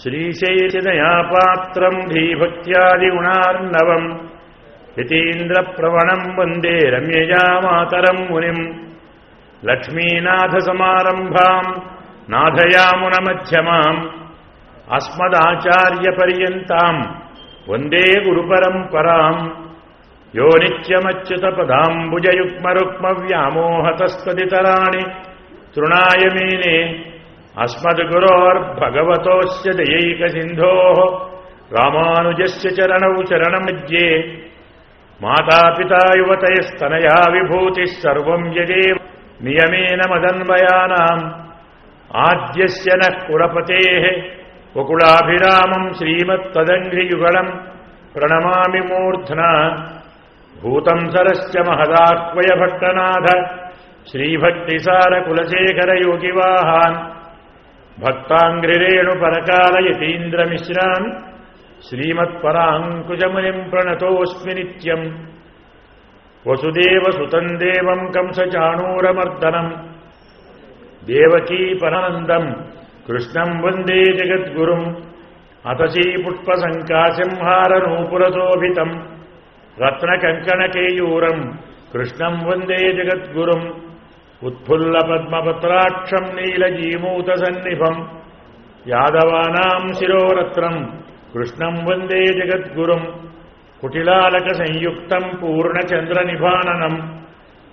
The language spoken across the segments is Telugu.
శ్రీశైలదయాపాత్రం ధీభక్త్యాదిగుణార్ణవం యతీంద్రప్రవణం వందే రమ్యయా మాతరం మునిం లక్ష్మీనాథసమారంభాం నాథయామునమధ్యమాం అస్మదాచార్యపర్యంతాం వందే గురుపరంపరాం యో నిత్యమచ్యుతపదాంబుజయుగ్మరుక్మవ్యామోహతస్తదితరాణి తృణాయ మేనే అస్మద్గురోర్భగవతోస్య దయైకసింధోః రామానుజస్య చరణౌ చరణమధ్యే మాతాపితా యువతయస్తనయా విభూతిః సర్వం యదేవ నియమేన మదన్వయానాం ఆద్యస్య నః కులపతేః వకుళాభిరామం శ్రీమత్తదంఘ్రియుగళం ప్రణమామి మూర్ధ్నా భూతం సరస్య మహదాహ్వయభట్టనాథ శ్రీభక్తిసారకులశేఖరయోగివాహాన్ భక్తాంఘ్రిరేణుపరకాలయతీంద్రమిశ్రాన్ శ్రీమత్పరాంకుశమునిం ప్రణతోస్మి నిత్యం వసుదేవసుతం దేవం కంసచాణూరమర్దనం దేవకీ పరనందం కృష్ణం వందే జగద్గురుం అతసీపుష్పసంకాసింహారనూపురశోభితం రత్నకంకణకేయూరం కృష్ణం వందే జగద్గురుం ఉత్ఫుల్లపద్మపత్రాక్షం నీలజీమూతసన్నిభం యాదవానాం శిరోరత్నం కృష్ణం వందే జగద్గురుం కుటిలాలకసంయుక్తం పూర్ణచంద్రనిభాననం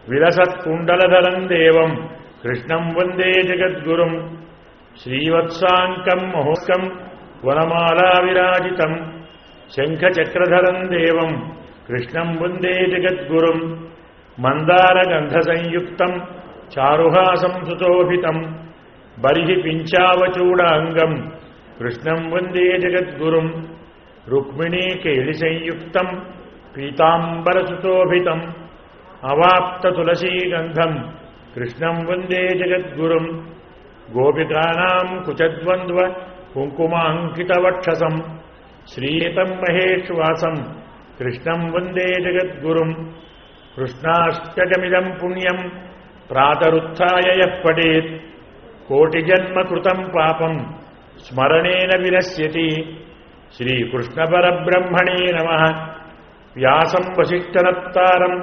విలసత్కుండలధరం దేవం కృష్ణం వందే జగద్గురుం శ్రీవత్సాంకం మహోత్కం వనమాలా విరాజితం శంఖచక్రధరం దేవం కృష్ణం వందే జగద్గురుం మందారగంధసంయుక్తం చారుహాసం సుశోభితం బర్హి పించావచూడాంగం కృష్ణం వందే జగద్గురుం రుక్మిణీకేళిసంయుక్తం పీతాంబరసుశోభితం అవాప్తతులసీగంధం కృష్ణం వందే జగద్గురుం గోపికానాం కుచద్వంద్వ కుంకుమాంకితవక్షసం శ్రీతం మహేశ్వాసం కృష్ణం వందే జగద్గురుం కృష్ణాష్టకమిదం పుణ్యం ప్రాతరుత్థాయ యః పఠేత్ కోటిజన్మకృతం పాపం స్మరణేన వినశ్యతి శ్రీకృష్ణపరబ్రహ్మణే నమః వ్యాసం వసిష్ఠనప్తారం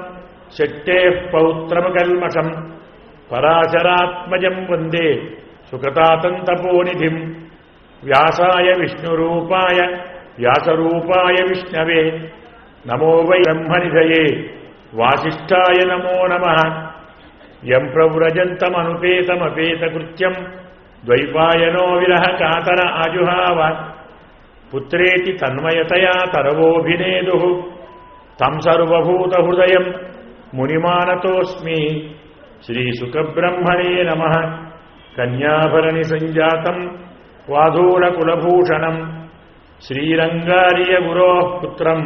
శక్తేః పౌత్రమకల్మషం పరాశరాత్మజం వందే సుఖతాతంతపోనిధిం వ్యాసాయ విష్ణురూపాయ వ్యాసరూపాయ విష్ణవే నమో వై బ్రహ్మనిధయే వాసిష్ఠాయ నమో నమః యం ప్రవ్రజంతమనుపేతమపేతకృత్యం ద్వైపాయనో విరహ కాతర ఆజుహావ పుత్రేతి తన్మయతయా తరవోభినేదుః తం సర్వభూతహృదయం మునిమానతోస్మి శ్రీసుఖబ్రహ్మణే నమః కన్యాభరణి సంజాతం వాధూరకులభూషణం శ్రీరంగార్య గురోః పుత్రం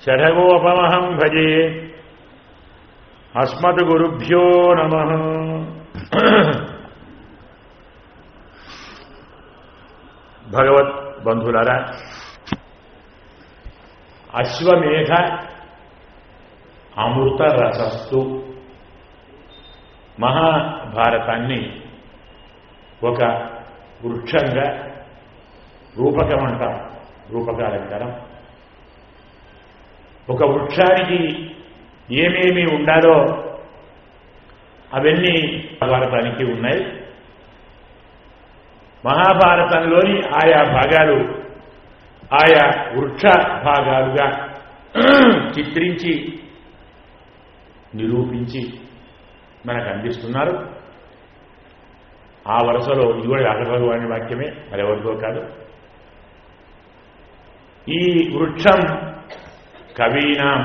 శఠగోపమహం భజే అస్మద్గురుభ్యో నమః. భగవత్ బంధులారా, అశ్వమేధ అమృత రసస్తు మహాభారతాన్ని ఒక వృక్షంగా రూపకమంటాం, రూపకాలంకారం. ఒక వృక్షానికి ఏమేమి ఉండాలో అవన్నీ మహాభారతానికి ఉన్నాయి. మహాభారతంలోని ఆయా భాగాలు ఆయా వృక్ష భాగాలుగా చిత్రించి నిరూపించి మనకు అందిస్తున్నారు. ఆ వరుసలో ఇది కూడా వ్యాసభగవాని వాక్యమే, మరెవరితో కాదు. ఈ వృక్షం కవీనాం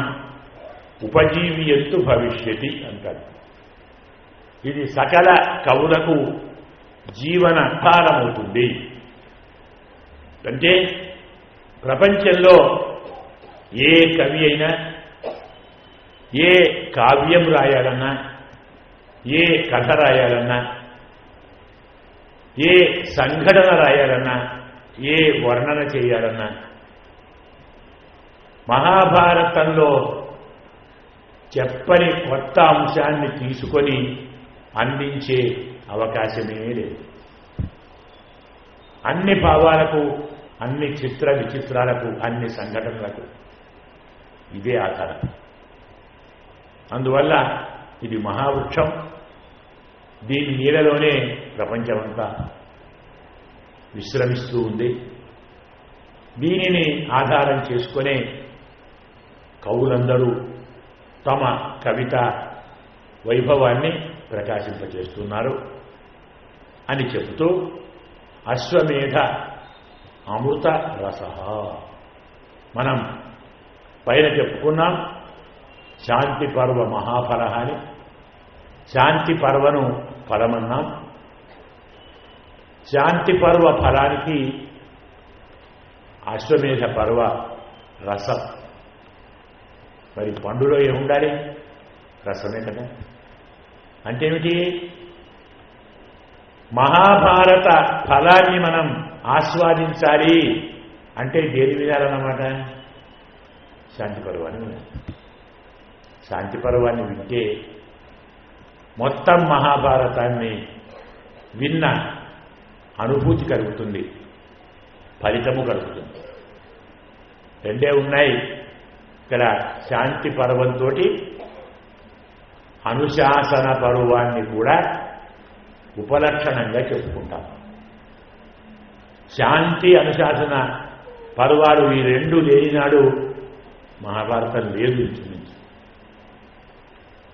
ఉపజీవియంతు భవిష్యతి అంటారు. ఇది సకల కవులకు జీవనాధారమవుతుంది. అంటే ప్రపంచంలో ఏ కవి అయినా ఏ కావ్యం రాయాలన్నా, ఏ కథ రాయాలన్నా, ఏ సంఘటన రాయాలన్నా, ఏ వర్ణన చేయాలన్నా మహాభారతంలో చెప్పని కొత్త అంశాన్ని తీసుకొని అందించే అవకాశమే లేదు. అన్ని భావాలకు, అన్ని చిత్ర విచిత్రాలకు, అన్ని సంఘటనలకు ఇదే ఆధారం. అందువల్ల ఇది మహావృక్షం. దీని నీడలోనే ప్రపంచమంతా విశ్రమిస్తూ ఉంది. దీనిని ఆధారం చేసుకునే కవులందరూ తమ కవిత వైభవాన్ని ప్రకాశింపచేస్తున్నారు అని చెబుతూ అశ్వమేధ అమృత రస. మనం పైన చెప్పుకున్నాం శాంతి పర్వ మహాఫల అని. శాంతి పర్వను ఫలమన్నాం. శాంతి పర్వ ఫలానికి అశ్వమేధ పర్వ రసం. మరి పండులో ఏముండాలి? రసమే కదా. అంటే ఏమిటి? మహాభారత ఫలాన్ని మనం ఆస్వాదించాలి అంటే దేని వినాలన్నమాట? శాంతి పర్వాన్ని వినాలి. శాంతి పర్వాన్ని వింటే మొత్తం మహాభారతాన్ని విన్న అనుభూతి కలుగుతుంది, ఫలితము కలుగుతుంది. రెండే ఉన్నాయి ఇక్కడ. శాంతి పర్వంతో అనుశాసన పర్వాన్ని కూడా ఉపలక్షణంగా చెప్పుకుంటాం. శాంతి అనుశాసన పర్వాలు ఈ రెండు లేనినాడు మహాభారతం లేదు. ఇంచుమించు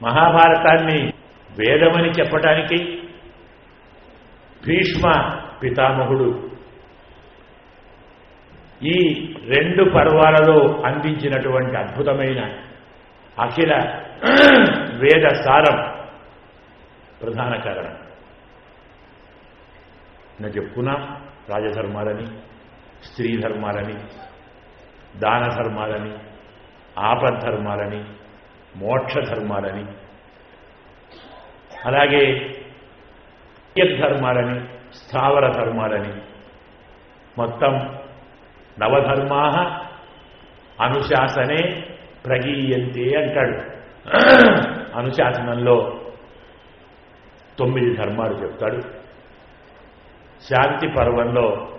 మహాభారతాన్ని వేదమని చెప్పటానికి భీష్మ పితామహుడు ఈ రెండు పర్వాలలో అందించినటువంటి అద్భుతమైన అఖిల వేద సారం ప్రధాన కారణం. నేను చెప్పుకున్నాం రాజధర్మాలని, స్త్రీ ధర్మాలని, దాన ధర్మాలని, ఆపద్ధర్మాలని, మోక్ష ధర్మాలని, అలాగే ధర్మాలని, స్థావర ధర్మాలని, మొత్తం నవధర్మా అనుశాసనే ప్రగీయంతే అంటాడు. అనుశాసనంలో 9 ధర్మాలు చెప్తాడు. శాంతి పర్వంలో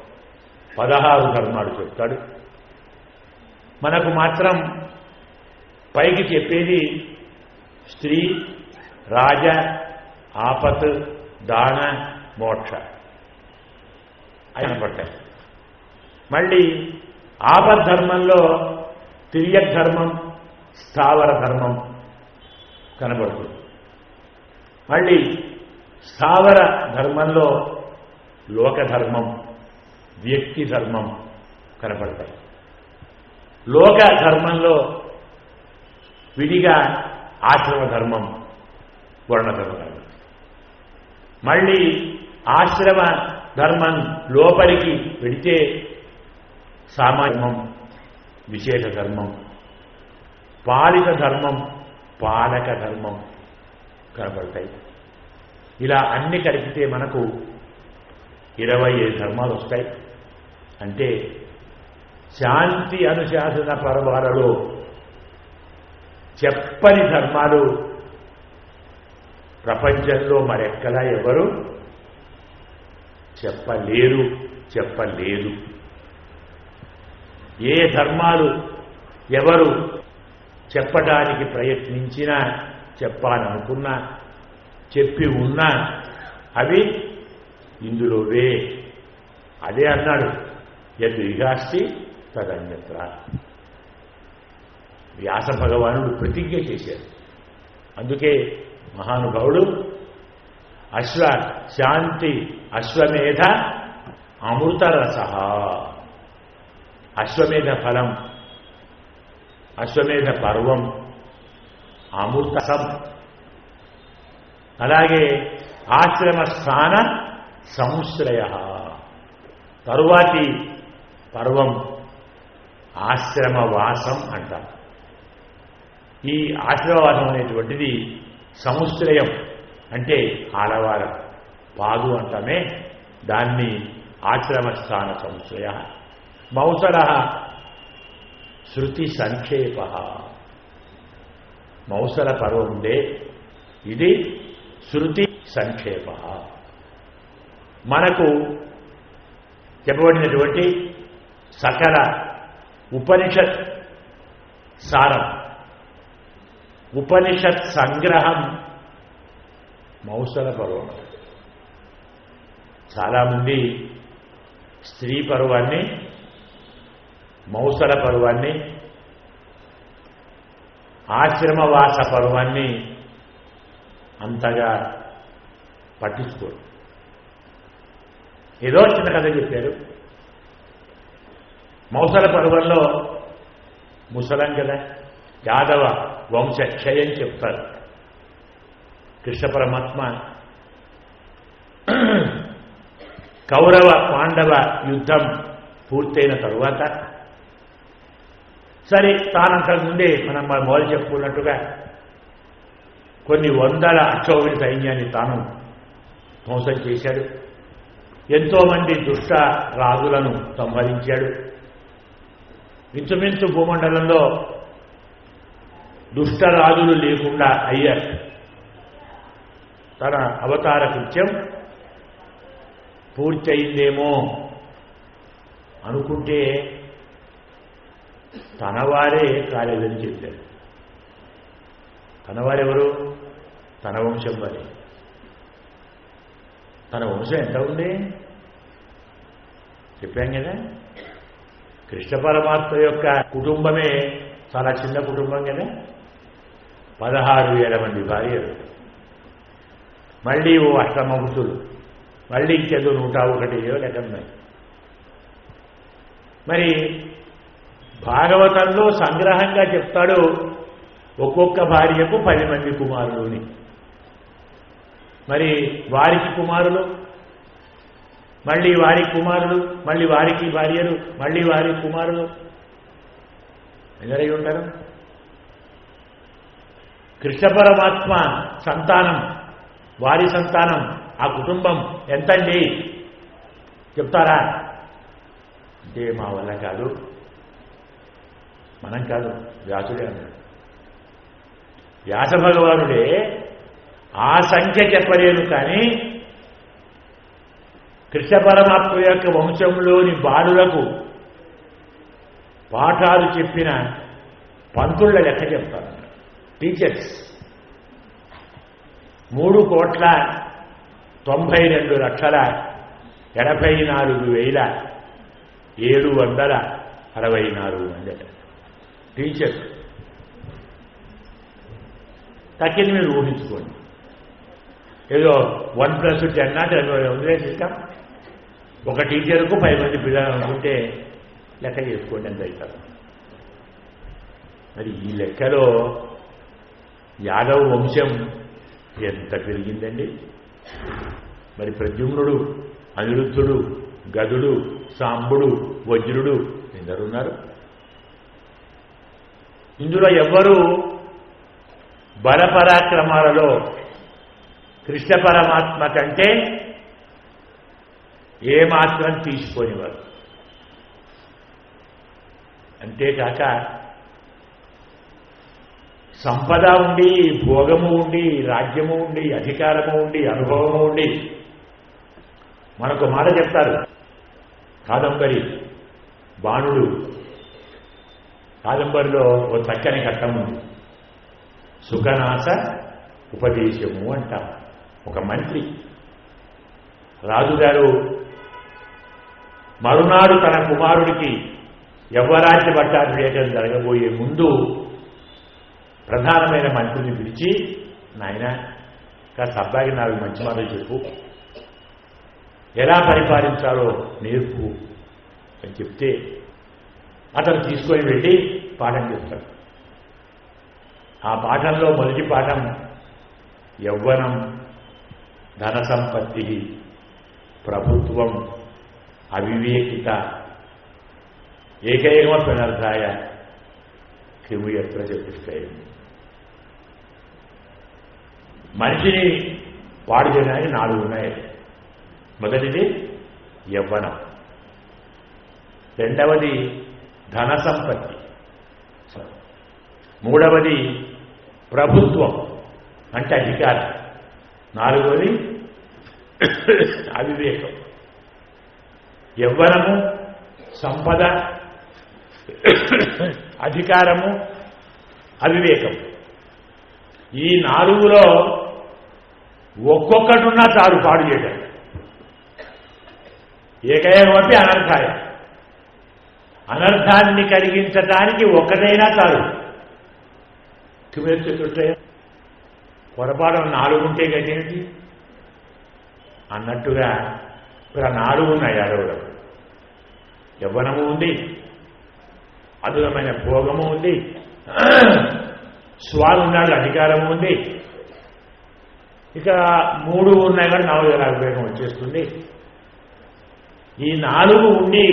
16 ధర్మాలు చెప్తాడు. మనకు మాత్రం పైకి చెప్పేది స్త్రీ, రాజ, ఆపత్, దాన, మోక్ష అయిన పడతాయి. మళ్ళీ ఆపద్ధర్మంలో తిర్యక్-ధర్మం, స్థావర ధర్మం కనబడుతుంది. మళ్ళీ స్థావర ధర్మంలో లోకధర్మం, వ్యక్తి ధర్మం కనపడతాయి. లోక ధర్మంలో విడిగా ఆశ్రమ ధర్మం, వర్ణధర్మం. మళ్ళీ ఆశ్రమ ధర్మం లోపలికి పెడితే సామాన్యం, విశేష ధర్మం, పాలిత ధర్మం, పాలక ధర్మం కనబడతాయి. ఇలా అన్ని కలిపితే మనకు 25 ధర్మాలు వస్తాయి. అంటే శాంతి అనుశాసన పర్వాలలో చెప్పని ధర్మాలు ప్రపంచంలో మరెక్కడా ఎవరు చెప్పలేదు. ఏ ధర్మాలు ఎవరు చెప్పడానికి ప్రయత్నించినా, చెప్పాలనుకున్నా, చెప్పి ఉన్నా అవి ఇందులోవే. అదే అన్నాడు యద్ ఇహాస్తి తదన్యత్ర. వ్యాస భగవానుడు ప్రతిజ్ఞ చేశారు. అందుకే మహానుభావుడు శాంతి అశ్వమేధ అమృతరస. అశ్వమేధ ఫలం, అశ్వమేధ పర్వం అమృతసం. అలాగే ఆశ్రమస్థాన సంశ్రయ. తరువాతి పర్వం ఆశ్రమవాసం అంటారు. ఈ ఆశ్రమవాసం అనేటువంటిది సముశ్రయం అంటే ఆలవారం, పాదు అంటామే, దాన్ని ఆశ్రమస్థాన సంశ్రయ. మౌసర శృతి సంక్షేప. మౌసర పర్వం ఉండే ఇది శృతి సంక్షేప. మనకు చెప్పబడినటువంటి సకల ఉపనిషత్ సారం, ఉపనిషత్ సంగ్రహం మౌసల పర్వం. చాలామంది స్త్రీ పర్వాన్ని, మౌసల పర్వాన్ని, ఆశ్రమవాస పర్వాన్ని అంతగా పట్టించుకోరు. ఏదో చిన్న కథ చెప్పారు. మౌసల పర్వంలో ముసలం కదా, యాదవ వంశక్షయం చెప్తారు. కృష్ణ పరమాత్మ కౌరవ పాండవ యుద్ధం పూర్తయిన తరువాత సరే తానంతకు ముందే మనం మొదలు చెప్పుకున్నట్టుగా కొన్ని వందల అక్షౌహిణి సైన్యాన్ని తాను ధ్వంసం చేశాడు. ఎంతోమంది దుష్ట రాజులను సంహరించాడు. ఇంచుమించు భూమండలంలో దుష్టరాజులు లేకుండా అయ్యారు. తన అవతార కృత్యం పూర్తయిందేమో అనుకుంటే తనవారే కాలేదని చెప్పారు. తనవారెవరు? తన వంశం వారే. తన వంశం ఎంత ఉంది చెప్పాం కదా. కృష్ణ పరమాత్మ యొక్క కుటుంబమే చాలా చిన్న కుటుంబం కదా. 16,000 మంది భార్యలు, మళ్ళీ ఓ అష్టమహుతులు, మళ్ళీ ఇంకేదో 101 లెక్కన్నాయి. మరి భాగవతంలో సంగ్రహంగా చెప్తాడు ఒక్కొక్క భార్యకు 10 మంది కుమారులని. మరి వారికి కుమారులు, మళ్ళీ వారికి కుమారులు, మళ్ళీ వారికి భార్యలు, మళ్ళీ వారికి కుమారులు ఎందరై ఉంటారు? కృష్ణ పరమాత్మ సంతానం, వారి సంతానం, ఆ కుటుంబం ఎంతండి చెప్తారా అంటే మా వల్ల కాదు, మనం కాదు, వ్యాసుడే అన్నాడు. వ్యాస భగవానుడే ఆ సంఖ్య చెప్పలేను, కానీ కృష్ణ పరమాత్మ యొక్క వంశంలోని బాలులకు పాఠాలు చెప్పిన పంతుళ్ల లెక్క చెప్తారు. టీచర్స్ 3,82,84,764 మంది టీచర్స్. తక్కింది మీరు ఊహించుకోండి. ఏదో 1+10 వదిలేసిస్తాం. ఒక టీచర్కు 10 మంది పిల్లలు అనుకుంటే లెక్క చేసుకోండి ఎంత అవుతారు. మరి ఈ లెక్కలో యాదవ వంశం ఎంత పెరిగిందండి. మరి ప్రద్యుమ్నుడు, అనిరుద్ధుడు, గదుడు, సాంబుడు, వజ్రుడు ఎందరున్నారు. ఇందులో ఎవ్వరూ బలపరాక్రమాలలో కృష్ణ పరమాత్మ కంటే ఏమాత్రం తీసుకోనివారు. అంతేకాక సంపద ఉండి, భోగము ఉండి, రాజ్యము ఉండి, అధికారము ఉండి, అనుభవము ఉండి, మనకు మాట చెప్తారు. కాదంబరి బాణుడు కాదంబరిలో ఓ చక్కని ఘట్టం ఉంది. సుఖనాశ ఉపదేశము అంటాం. ఒక మంత్రి రాజుగారు మరునాడు తన కుమారుడికి యవ్వరాజ్య పట్టాభిషేకం జరగబోయే ముందు ప్రధానమైన మంత్రిని పిలిచి, నాయన కాస్త అబ్బాయికి 4 మంచి మాటలు చెప్పు, ఎలా పరిపాలించాలో నేర్పు అని చెప్తే అతను తీసుకొని వెళ్ళి పాఠం చెప్తాడు. ఆ పాఠంలో మొదటి పాఠం యవ్వనం, ధన సంపత్తి, ప్రభుత్వం, అవివేకిత, ఏకైవ పునర్ధాయ కిము ఎత్ర చతుష్టయం. మనిషిని పాడు చేయడానికి 4 ఉన్నాయి. మొదటిది యవ్వనం, రెండవది ధన సంపత్తి, మూడవది ప్రభుత్వం అంటే అధికారం, నాలుగవది అవివేకం. యవ్వనము, సంపద, అధికారము, అవివేకం. ఈ నాలుగులో ఒక్కొక్కటున్నా చాలు పాడు చేయడం. ఏకైకమపి అనర్థాయ, అనర్థాన్ని కలిగించటానికి ఒక్కటైనా చాలు. కిమెత్తుతుంటే పొరపాటు 4 ఉంటే గదేంటి అన్నట్టుగా ఇక్కడ 4 ఉన్నాయి. ఆడవులకు యవ్వనము ఉంది, అద్భుతమైన భోగము ఉంది, స్వామి ఉన్నాడు, అధికారము ఉంది. ఇక 3 ఉన్నాయి కానీ 4 అవివేకం వచ్చేస్తుంది. ఈ 4 ఉండి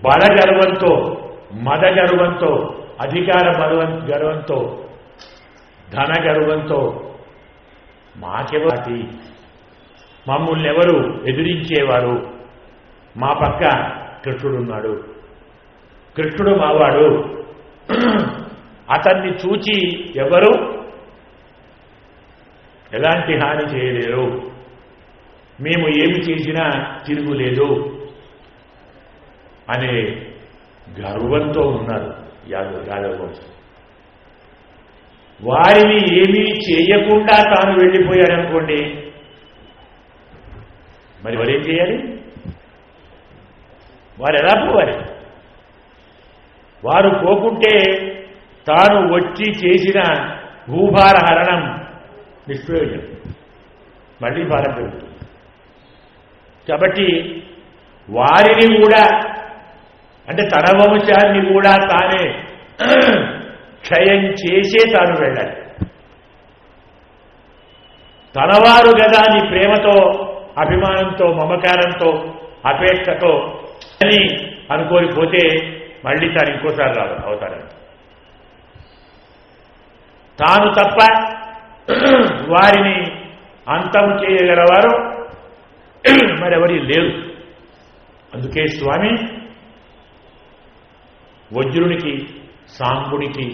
బల గర్వంతో, మద గర్వంతో, అధికార గర్వంతో, ధన గర్వంతో మాకెవరి మమ్మల్ని ఎవరు ఎదిరించేవారు? మా పక్క కృష్ణుడున్నాడు, కృష్ణుడు మావాడు, అతన్ని చూచి ఎవరు ఎలాంటి హాని చేయలేరు, మేము ఏమి చేసినా తిరుగులేదు అనే గర్వంతో ఉన్నారు యాదవ వంశం. వారిని ఏమీ చేయకుండా తాను వెళ్ళిపోయాడనుకోండి, మరి వారేం చేయాలి? వారు ఎలా పోవాలి? వారు పోకుంటే తాను వచ్చి చేసిన భూభార హరణం నిష్ప్రయోజనం, మళ్ళీ భారం పెరుగుతుంది. కాబట్టి వారిని కూడా, అంటే తన వంశాన్ని కూడా తానే క్షయం చేసే తాను వెళ్ళాలి. తనవారు కదా అని ప్రేమతో, అభిమానంతో, మమకారంతో, అపేక్షతో అని అనుకోనిపోతే మళ్ళీ తాను ఇంకోసారి రాదు అవుతారని. తాను తప్ప వారిని అంతం చేయగలవారు మరెవరి లేరు. అందుకే స్వామి వజ్రునికి, సాంబుడికి,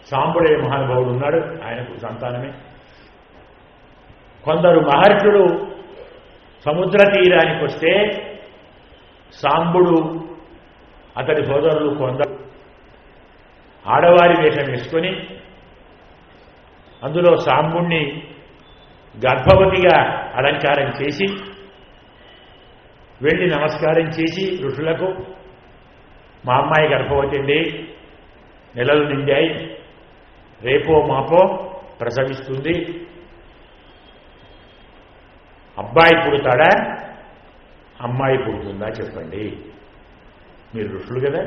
సాంబుడే మహానుభావుడు ఉన్నాడు, ఆయనకు సంతానమే. కొందరు మహర్షులు సముద్ర తీరానికి వస్తే సాంబుడు అతడి సోదరులు కొందరు ఆడవారి వేషం వేసుకొని అందులో సాంబుణ్ణి గర్భవతిగా అలంకారం చేసి వెళ్ళి నమస్కారం చేసి ఋషులకు, మా అమ్మాయి గర్భవతి అండి, నెలలు నిండాయి, రేపో మాపో ప్రసవిస్తుంది, అబ్బాయి పుడతాడా అమ్మాయి పుడుతుందా చెప్పండి, మీరు ఋషులు కదా,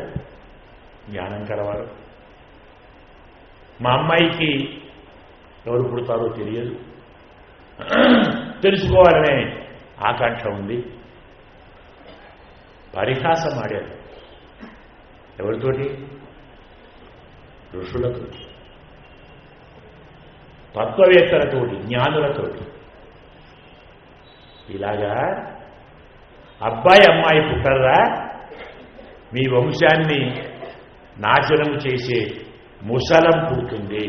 జ్ఞానం కలవారు, మా అమ్మాయికి ఎవరు పుడతారో తెలియదు, తెలుసుకోవాలనే ఆకాంక్ష ఉంది. పరిహాసం ఆడారు. ఎవరితోటి? ఋషులతో, తత్వవేత్తలతోటి, జ్ఞానులతోటి. ఇలాగా అబ్బాయి అమ్మాయి పుట్టరా, మీ వంశాన్ని నాశనం చేసే ముసలం పుడుతుంది,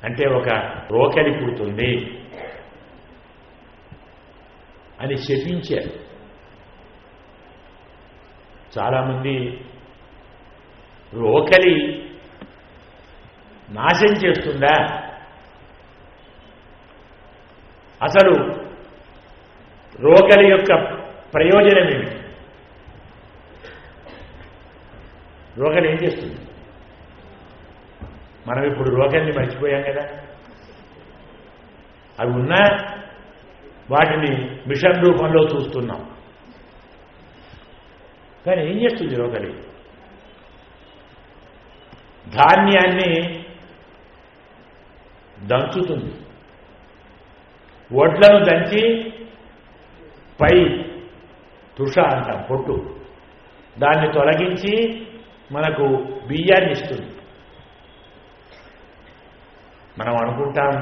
అంటే ఒక రోకలి పుడుతుంది అని శపించారు. చాలామంది రోకలి నాశనం చేస్తుందా? అసలు రోకలి యొక్క ప్రయోజనం ఏమిటి? రోకలి ఏం చేస్తుంది? మనం ఇప్పుడు రోకల్ని మర్చిపోయాం కదా. అవి ఉన్నా వాటిని మిషన్ రూపంలో చూస్తున్నాం. కానీ ఏం చేస్తుంది రోకలి? ధాన్యాన్ని దంచుతుంది, వడ్లను దంచి పై తుష అంటాం, పొట్టు, దాన్ని తొలగించి మనకు బియ్యాన్ని ఇస్తుంది. మనం అనుకుంటాం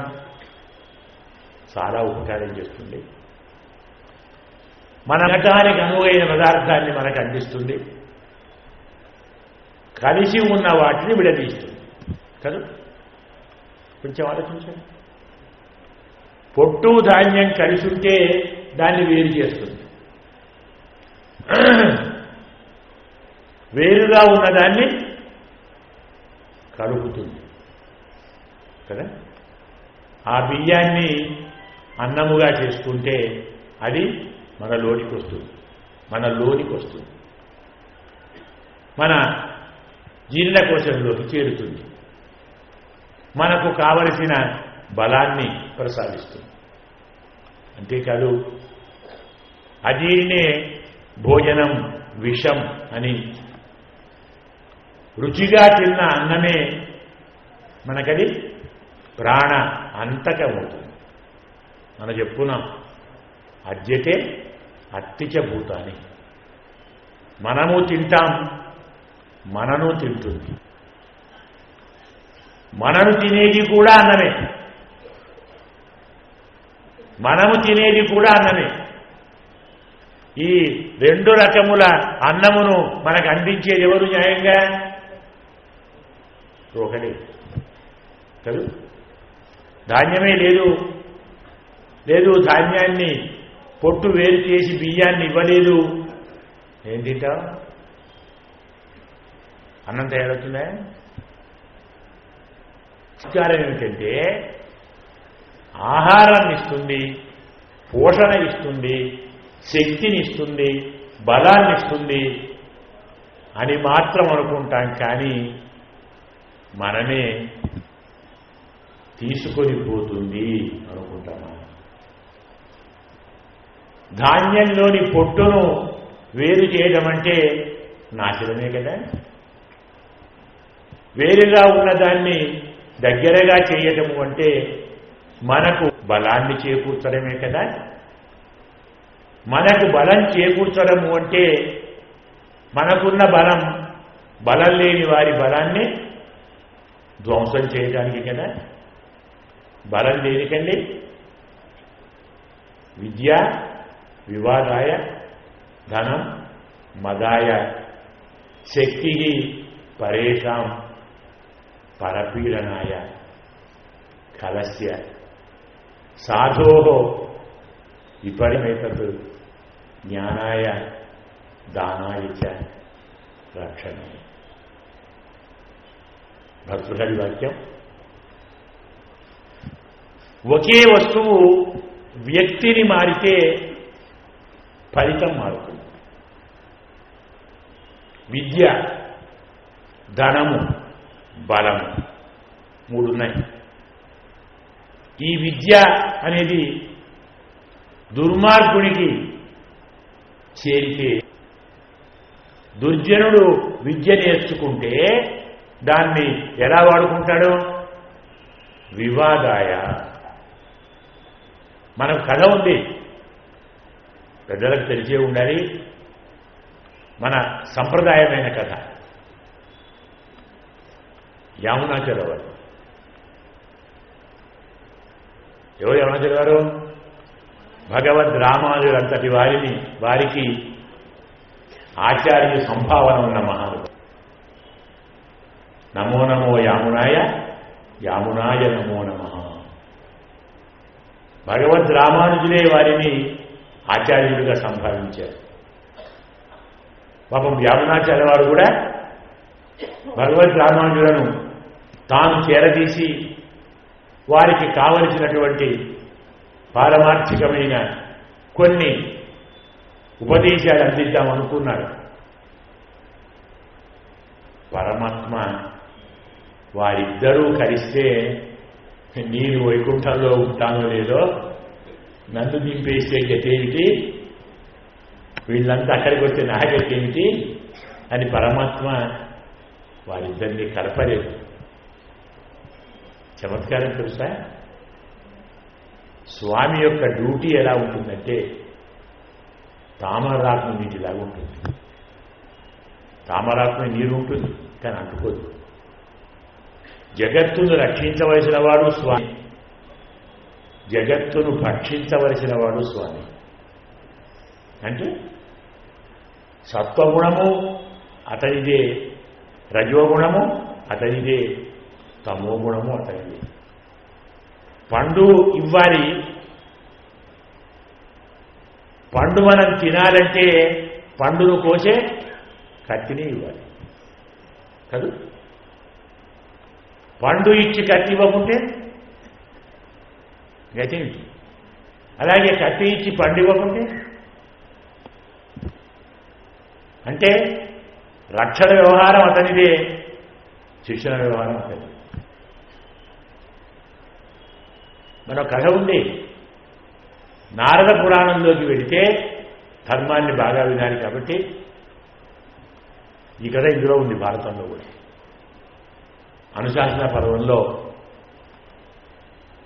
చాలా ఉపకారం చేస్తుంది, మన నటానికి అనువైన పదార్థాన్ని మనకు అందిస్తుంది, కలిసి ఉన్న వాటిని విడదీస్తుంది కదా. కొంచెం ఆలోచించండి. పొట్టు ధాన్యం కలిసి ఉంటే దాన్ని వేరు చేస్తుంది, వేరుగా ఉన్నదాన్ని కలుపుతుంది కదా. ఆ బియ్యాన్ని అన్నముగా చేసుకుంటే అది మనలోనికి వస్తుంది, మన జీర్ణకోశంలోకి చేరుతుంది, మనకు కావలసిన బలాన్ని ప్రసాదిస్తుంది. అంతేకాదు అజీర్ణే భోజనం విషం అని రుచిగా తిన్న అన్నమే మనకది ప్రాణ అంతకమవుతుంది. మనం చెప్పుకున్నాం, అద్యతే అత్తిచ భూతాని. మనము తింటాం, మనను తింటుంది. మనను తినేది కూడా అన్నమే, మనము తినేది కూడా అన్నమే. ఈ రెండు రకముల అన్నమును మనకు అందించేది ఎవరు న్యాయంగా? ఒకటే కదా. ధాన్యమే లేదు ధాన్యాన్ని పొట్టు వేరు చేసి బియ్యాన్ని ఇవ్వలేదు, ఏం తింటావు? అన్నం తయారవుతుందా? సంస్కారం ఏమిటంటే ఆహారాన్ని ఇస్తుంది, పోషణ ఇస్తుంది, శక్తిని ఇస్తుంది, బలాన్ని ఇస్తుంది అని మాత్రం అనుకుంటాం. కానీ మనమే తీసుకొని పోతుంది అనుకుంటామా? ధాన్యంలోని పొట్టును వేరు చేయడం అంటే నాశనమే కదా. వేరుగా ఉన్నదాన్ని దగ్గరగా చేయటము అంటే మనకు బలాన్ని చేకూర్చడమే కదా. మనకు బలం చేకూర్చడము అంటే మనకున్న బలం లేని వారి బలాన్ని ధ్వంసం చేయడానికి కదా. బలం దేనికండి? విద్య వివాదాయ, ధనం మదాయ, శక్తి పరేషాం పరపీడనాయ, కలస్య సాధో విపరిమేతత్ జ్ఞానాయ దానాయ చ రక్షణాయ. భర్తృహరి వాక్యం. ఒకే వస్తువు వ్యక్తిని మారితే ఫలితం మారుతుంది. విద్య, ధనము, బలము మూడున్నాయి. ఈ విద్య అనేది దుర్మార్గునికి చేరితే, దుర్జనుడు విద్య నేర్చుకుంటే దాన్ని ఎలా వాడుకుంటాడు? వివాదాయ. మనకు కథ ఉంది, పెద్దలకు తెలిసే ఉండాలి, మన సంప్రదాయమైన కథ. యామునాచార్య వారు ఎవరు? యామునాచార్య వారు భగవద్ రామానుజుడు అంతటి వారికి ఆచార్య సంభావన ఉన్న మహానుభావుడు. నమో నమో యామునాయ, యామునాయ నమో నమః. భగవద్ రామానుజులే వారిని ఆచార్యులుగా సంభావించారు. పాపం యామునాచార్య వారు కూడా భగవద్ రామానుజులను తాను చేరదీసి వారికి కావలసినటువంటి పారమార్థికమైన కొన్ని ఉపదేశాలు అందిద్దామనుకున్నాడు. పరమాత్మ వారిద్దరూ కలిస్తే నేను వైకుంఠంలో ఉంటానో లేదో, నన్ను దింపేస్తే గతేమిటి, వీళ్ళంతా అక్కడికి వస్తే నా గతేమిటి అని పరమాత్మ వారిద్దరినీ కలపలేదు. చమత్కారం తెలుసా? స్వామి యొక్క డ్యూటీ ఎలా ఉంటుందంటే తామరాత్మ నీటిలాగా ఉంటుంది. తామరాత్మ నీరు ఉంటుంది కానీ అంటుకోదు. జగత్తును రక్షించవలసిన వాడు స్వామి, జగత్తును భక్షించవలసిన వాడు స్వామి. అంటే సత్వగుణము అతనిదే, రజోగుణము అతనిదే, తమోగుణము అతనిదే. పండు ఇవ్వాలి, పండు మనం తినాలంటే పండును కోసే కత్తిని ఇవ్వాలి కాదు. పండు ఇచ్చి కత్తి ఇవ్వకుంటే గతి. అలాగే కత్తి ఇచ్చి పండు ఇవ్వకుంటే అంటే రక్షణ వ్యవహారం అతనిదే, శిక్షణ వ్యవహారం అతనిది. మన కథ ఉంది. నారద పురాణంలోకి వెళితే ధర్మాన్ని బాగా వినాలి కాబట్టి ఈ కథ ఇందులో ఉంది. భారతంలో కూడా అనుశాసన పర్వంలో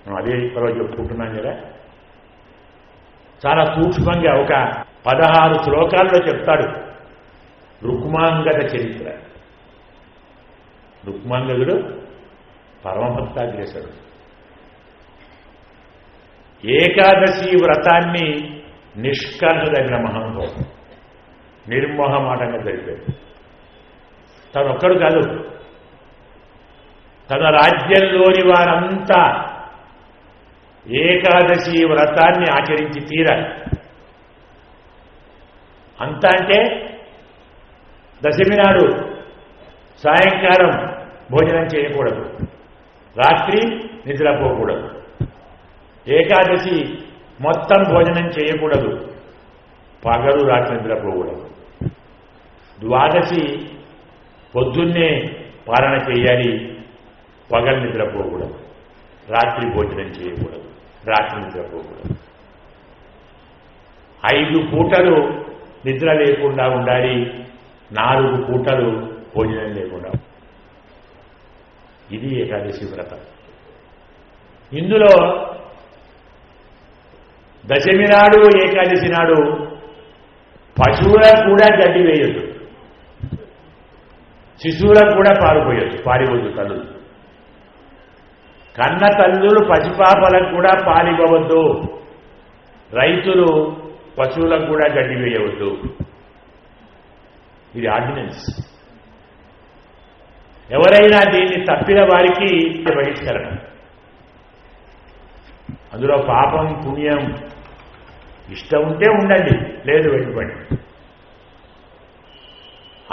మనం అదే పర్వం చెప్పుకుంటున్నాం కదా. చాలా సూక్ష్మంగా ఒక 16 శ్లోకాల్లో చెప్తాడు రుక్మాంగద చరిత్ర. రుక్మాంగదుడు పరమభక్తాగ్రేసుడు. ఏకాదశి వ్రతాన్ని నిష్కర్షదగిన మహానుభావం, నిర్మోహమాటంగా జరిపాడు. తనొక్కడు కాదు, తన రాజ్యంలోని వారంతా ఏకాదశి వ్రతాన్ని ఆచరించి తీరాలి. అంతా అంటే దశమి నాడు సాయంకాలం భోజనం చేయకూడదు, రాత్రి నిద్రపోకూడదు. ఏకాదశి మొత్తం భోజనం చేయకూడదు, పగలు రాత్రి నిద్రపోకూడదు. ద్వాదశి పొద్దున్నే పాలన చేయాలి, పగలు నిద్రపోకూడదు. రాత్రి భోజనం చేయకూడదు, రాత్రి నిద్రపోకూడదు. 5 పూటలు నిద్ర లేకుండా ఉండాలి, 4 పూటలు భోజనం లేకుండా. ఇది ఏకాదశి వ్రతం. ఇందులో దశమి నాడు ఏకాదశి నాడు పశువులకు కూడా గడ్డి వేయొద్దు, శిశువులకు కూడా పారిపోయొద్దు, పారిపోద్దు తల్లులు. కన్న తల్లులు పసిపాపలకు కూడా పాలివ్వవద్దు. రైతులు పశువులకు కూడా గడ్డి వేయవద్దు. ఇది ఆర్డినెన్స్. ఎవరైనా దీన్ని తప్పిన వారికి బహిష్కరణ. అందులో పాపం పుణ్యం ఇష్టం ఉంటే ఉండండి, లేదు వెళ్ళిపోండి.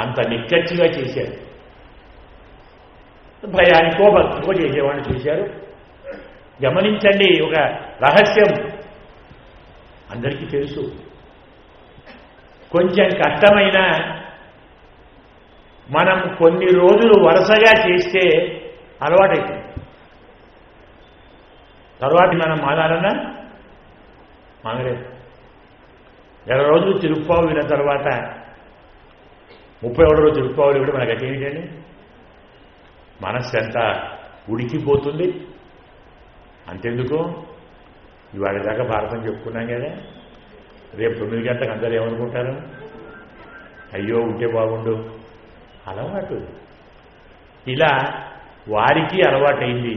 అంత నిక్కచ్చిగా చేశారు. భయానికో భక్తికో చేసేవాడిని చూశారు. గమనించండి, ఒక రహస్యం అందరికీ తెలుసు. కొంచెం కష్టమైనా మనం కొన్ని రోజులు వరుసగా చేస్తే అలవాటైతుంది. తర్వాత మనం మానాలన్నా మానలేదు. 20 రోజులు తిరుప్పావు విన్న తర్వాత 31 రోజు తిరుప్పావులు కూడా మనకు అదేమిటండి, మనస్సు ఎంత ఉడికిపోతుంది. అంతెందుకు, ఇవాళ దాకా భారతం చెప్పుకున్నాం కదా, రేపు 9 గంటలకు అందరూ ఏమనుకుంటారు, అయ్యో ఉంటే బాగుండు. అలవాటు ఇలా వారికి అలవాటైంది.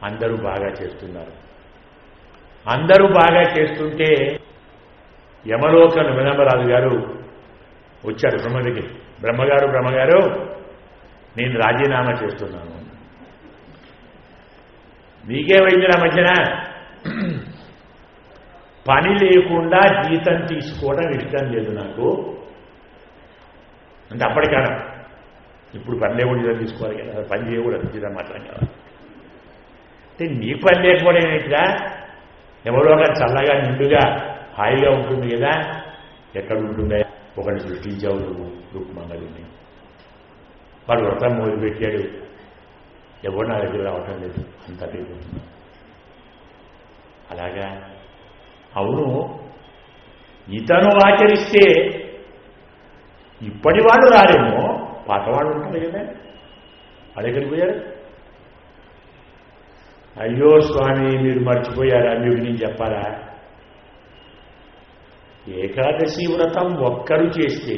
అందరూ బాగా చేస్తున్నారు. అందరూ బాగా చేస్తుంటే యమలోక నిమరాజు గారు వచ్చాడు బ్రహ్మకి. బ్రహ్మగారు నేను రాజీనామా చేస్తున్నాను. నీకేమైంది నా మధ్యన? పని లేకుండా జీతం తీసుకోవడం ఇష్టం లేదు నాకు అంటే అప్పటికాలం. ఇప్పుడు పని లేకుండా జీతం తీసుకోవాలి కదా, పని చేయకూడదు, జీతం మాత్రం కావాలి. అంటే నీ పని లేకపోవడం ఏంటిగా? ఎవరో చల్లగా నిండుగా హాయిగా ఉంటుంది కదా. ఎక్కడ ఉంటుందా? ఒకటి సృష్టించావు నువ్వు రుక్మంగళుని. వాడు వ్రతం మొదలుపెట్టాడు, ఎవరు నా దగ్గర రావటం లేదు, అంత అయిపోతుంది. అలాగా అవును, ఇతను ఆచరిస్తే ఇప్పటి వాళ్ళు రారేమో, పాతవాళ్ళు ఉంటారు కదా, వాళ్ళ దగ్గరికి పోయారు. అయ్యో స్వామి మీరు మర్చిపోయారా, మీకు నేను చెప్పాలా? ఏకాదశి వ్రతం ఒక్కరు చేస్తే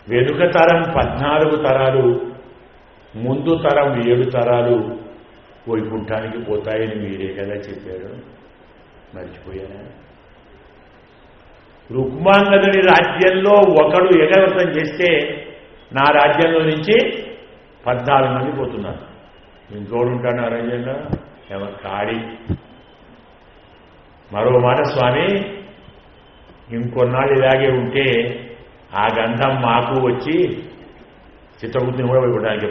వెనుక తరం 14 తరాలు, ముందు తరం 7 తరాలు వైకుంఠానికి పోతాయని మీరే కదా చెప్పారు, మర్చిపోయారా? రుక్మాంగదుని రాజ్యంలో ఒకడు ఏకవ్రతం చేస్తే నా రాజ్యంలో నుంచి 14 మంది పోతున్నారు. ఇంకోడు ఉంటాడు ఆ రాజ్యంలో ఎవరు కాడి. మరో మాట స్వామి, ఇంకొన్నాళ్ళు ఇలాగే ఉంటే ఆ గంధం మాకు వచ్చి చిత్రబుద్ధిని కూడా ఇవ్వడానికి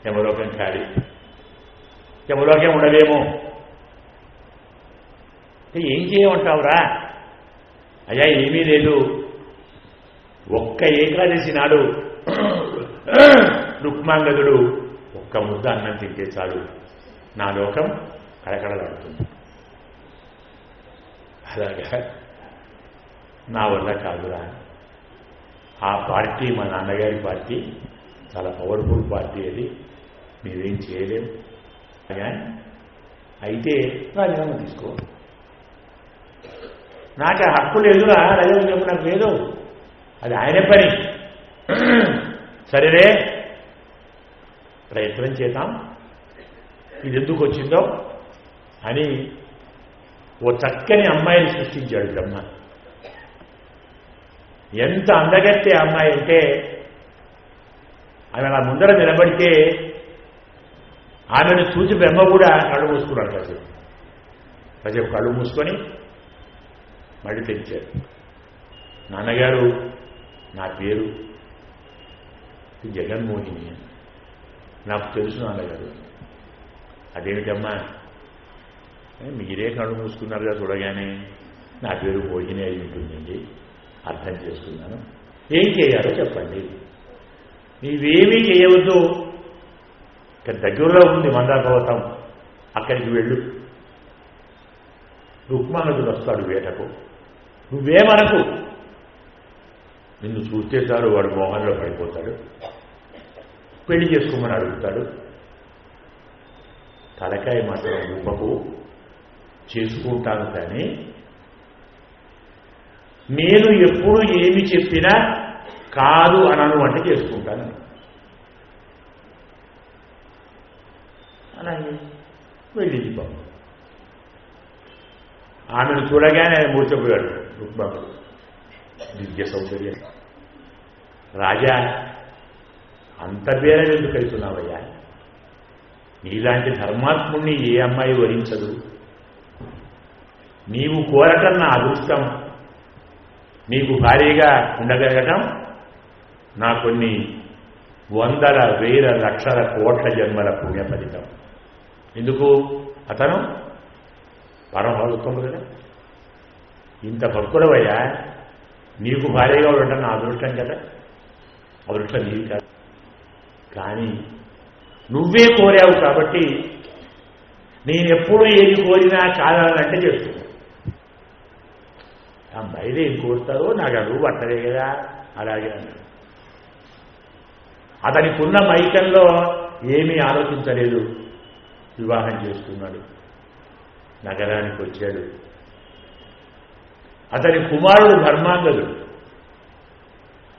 యమలోకం ఖాళీ. యమలోకం ఉండలేమో. ఏం చేయమంటావురా? అయ్యా ఏమీ లేదు, ఒక్క ఏకాదశి నాడు రుక్మాంగదుడు ఒక్క ముద్ద అన్నం తింటే చాలు, నా లోకం కళకళలాడుతుంది. అలాగా నా వల్ల కాదురా. ఆ పార్టీ మా నాన్నగారి పార్టీ చాలా పవర్ఫుల్ పార్టీ, అది మీరేం చేయలేము. అయితే రాజీనామా తీసుకో. నాకు ఆ హక్కు లేదురా, రాజీనామా నాకు లేదు, అది ఆయన పని. సరేనే ప్రయత్నం చేద్దాం, ఇది ఎందుకు వచ్చిందో అని ఓ చక్కని అమ్మాయిని సృష్టించాడు బ్రహ్మ. ఎంత అందగత్తే అమ్మాయి అంటే ఆమె అలా ముందర నిలబడితే ఆమెను చూసి బ్రహ్మ కూడా కళ్ళు మూసుకున్నాడు. కాసేపు కళ్ళు మూసుకొని మళ్ళీ తెచ్చారు. నాన్నగారు, నా పేరు జగన్మోహిని, నాకు తెలుసు నాన్నగారు. అదేమిటమ్మా, మీరే కళ్ళు మూసుకున్నారుగా చూడగానే, నా పేరు మోహిని అయి ఉంటుందండి, అర్థం చేసుకున్నాను. ఏం చేయాలో చెప్పండి. నీవేమీ చేయవద్దు, ఇక్కడ దగ్గరలో ఉంది మందాపర్వతం, అక్కడికి వెళ్ళు. రుక్మాంగదుడు వస్తాడు వేటకు, నువ్వేమనకు. నిన్ను చూస్తే చాలు వాడు మోహంలో పడిపోతాడు, పెళ్లి చేసుకోమని అడుగుతాడు. తలకాయ మాత్రం ఊపకు, చేసుకుంటాను. కానీ నేను ఎప్పుడు ఏమి చెప్పినా కాదు అనను అంటే చేసుకుంటాను. అలాగే వెళ్ళింది బాబు. ఆమెను చూడగానే ఆయన మూర్చపోయాడు రుక్మాంగదుడు. దివ్య సౌందర్యం. రాజా, అంత బేరం ఎందుకు అవుతున్నావయ్యా? నీలాంటి ధర్మాత్ముణ్ణి ఏ అమ్మాయి వరించదు. నీవు కోరటం నా అదృష్టం, నీకు భారీగా ఉండగలగటం నా కొన్ని వందల వేల లక్షల కోట్ల జన్మల పుణ్య ఫలితం. ఎందుకు? అతను పరమభక్తుడు కదా. ఇంత భక్తుడవయ్యా, నీకు భారీగా ఉండటం నా అదృష్టం కదా. అదృష్టం నీది కాదు, కానీ నువ్వే కోరావు కాబట్టి నేనెప్పుడు ఏది కోరినా కాదాలంటే చేస్తున్నా. ఆ బయట ఏం కోరుతారో నాకు అడుగు పట్టలే కదా. అలాగే అన్నాడు. అతనికున్న మైకంలో ఏమీ ఆలోచించలేదు, వివాహం చేసుకున్నాడు, నగరానికి వచ్చాడు. అతని కుమారుడు ధర్మాంగదుడు.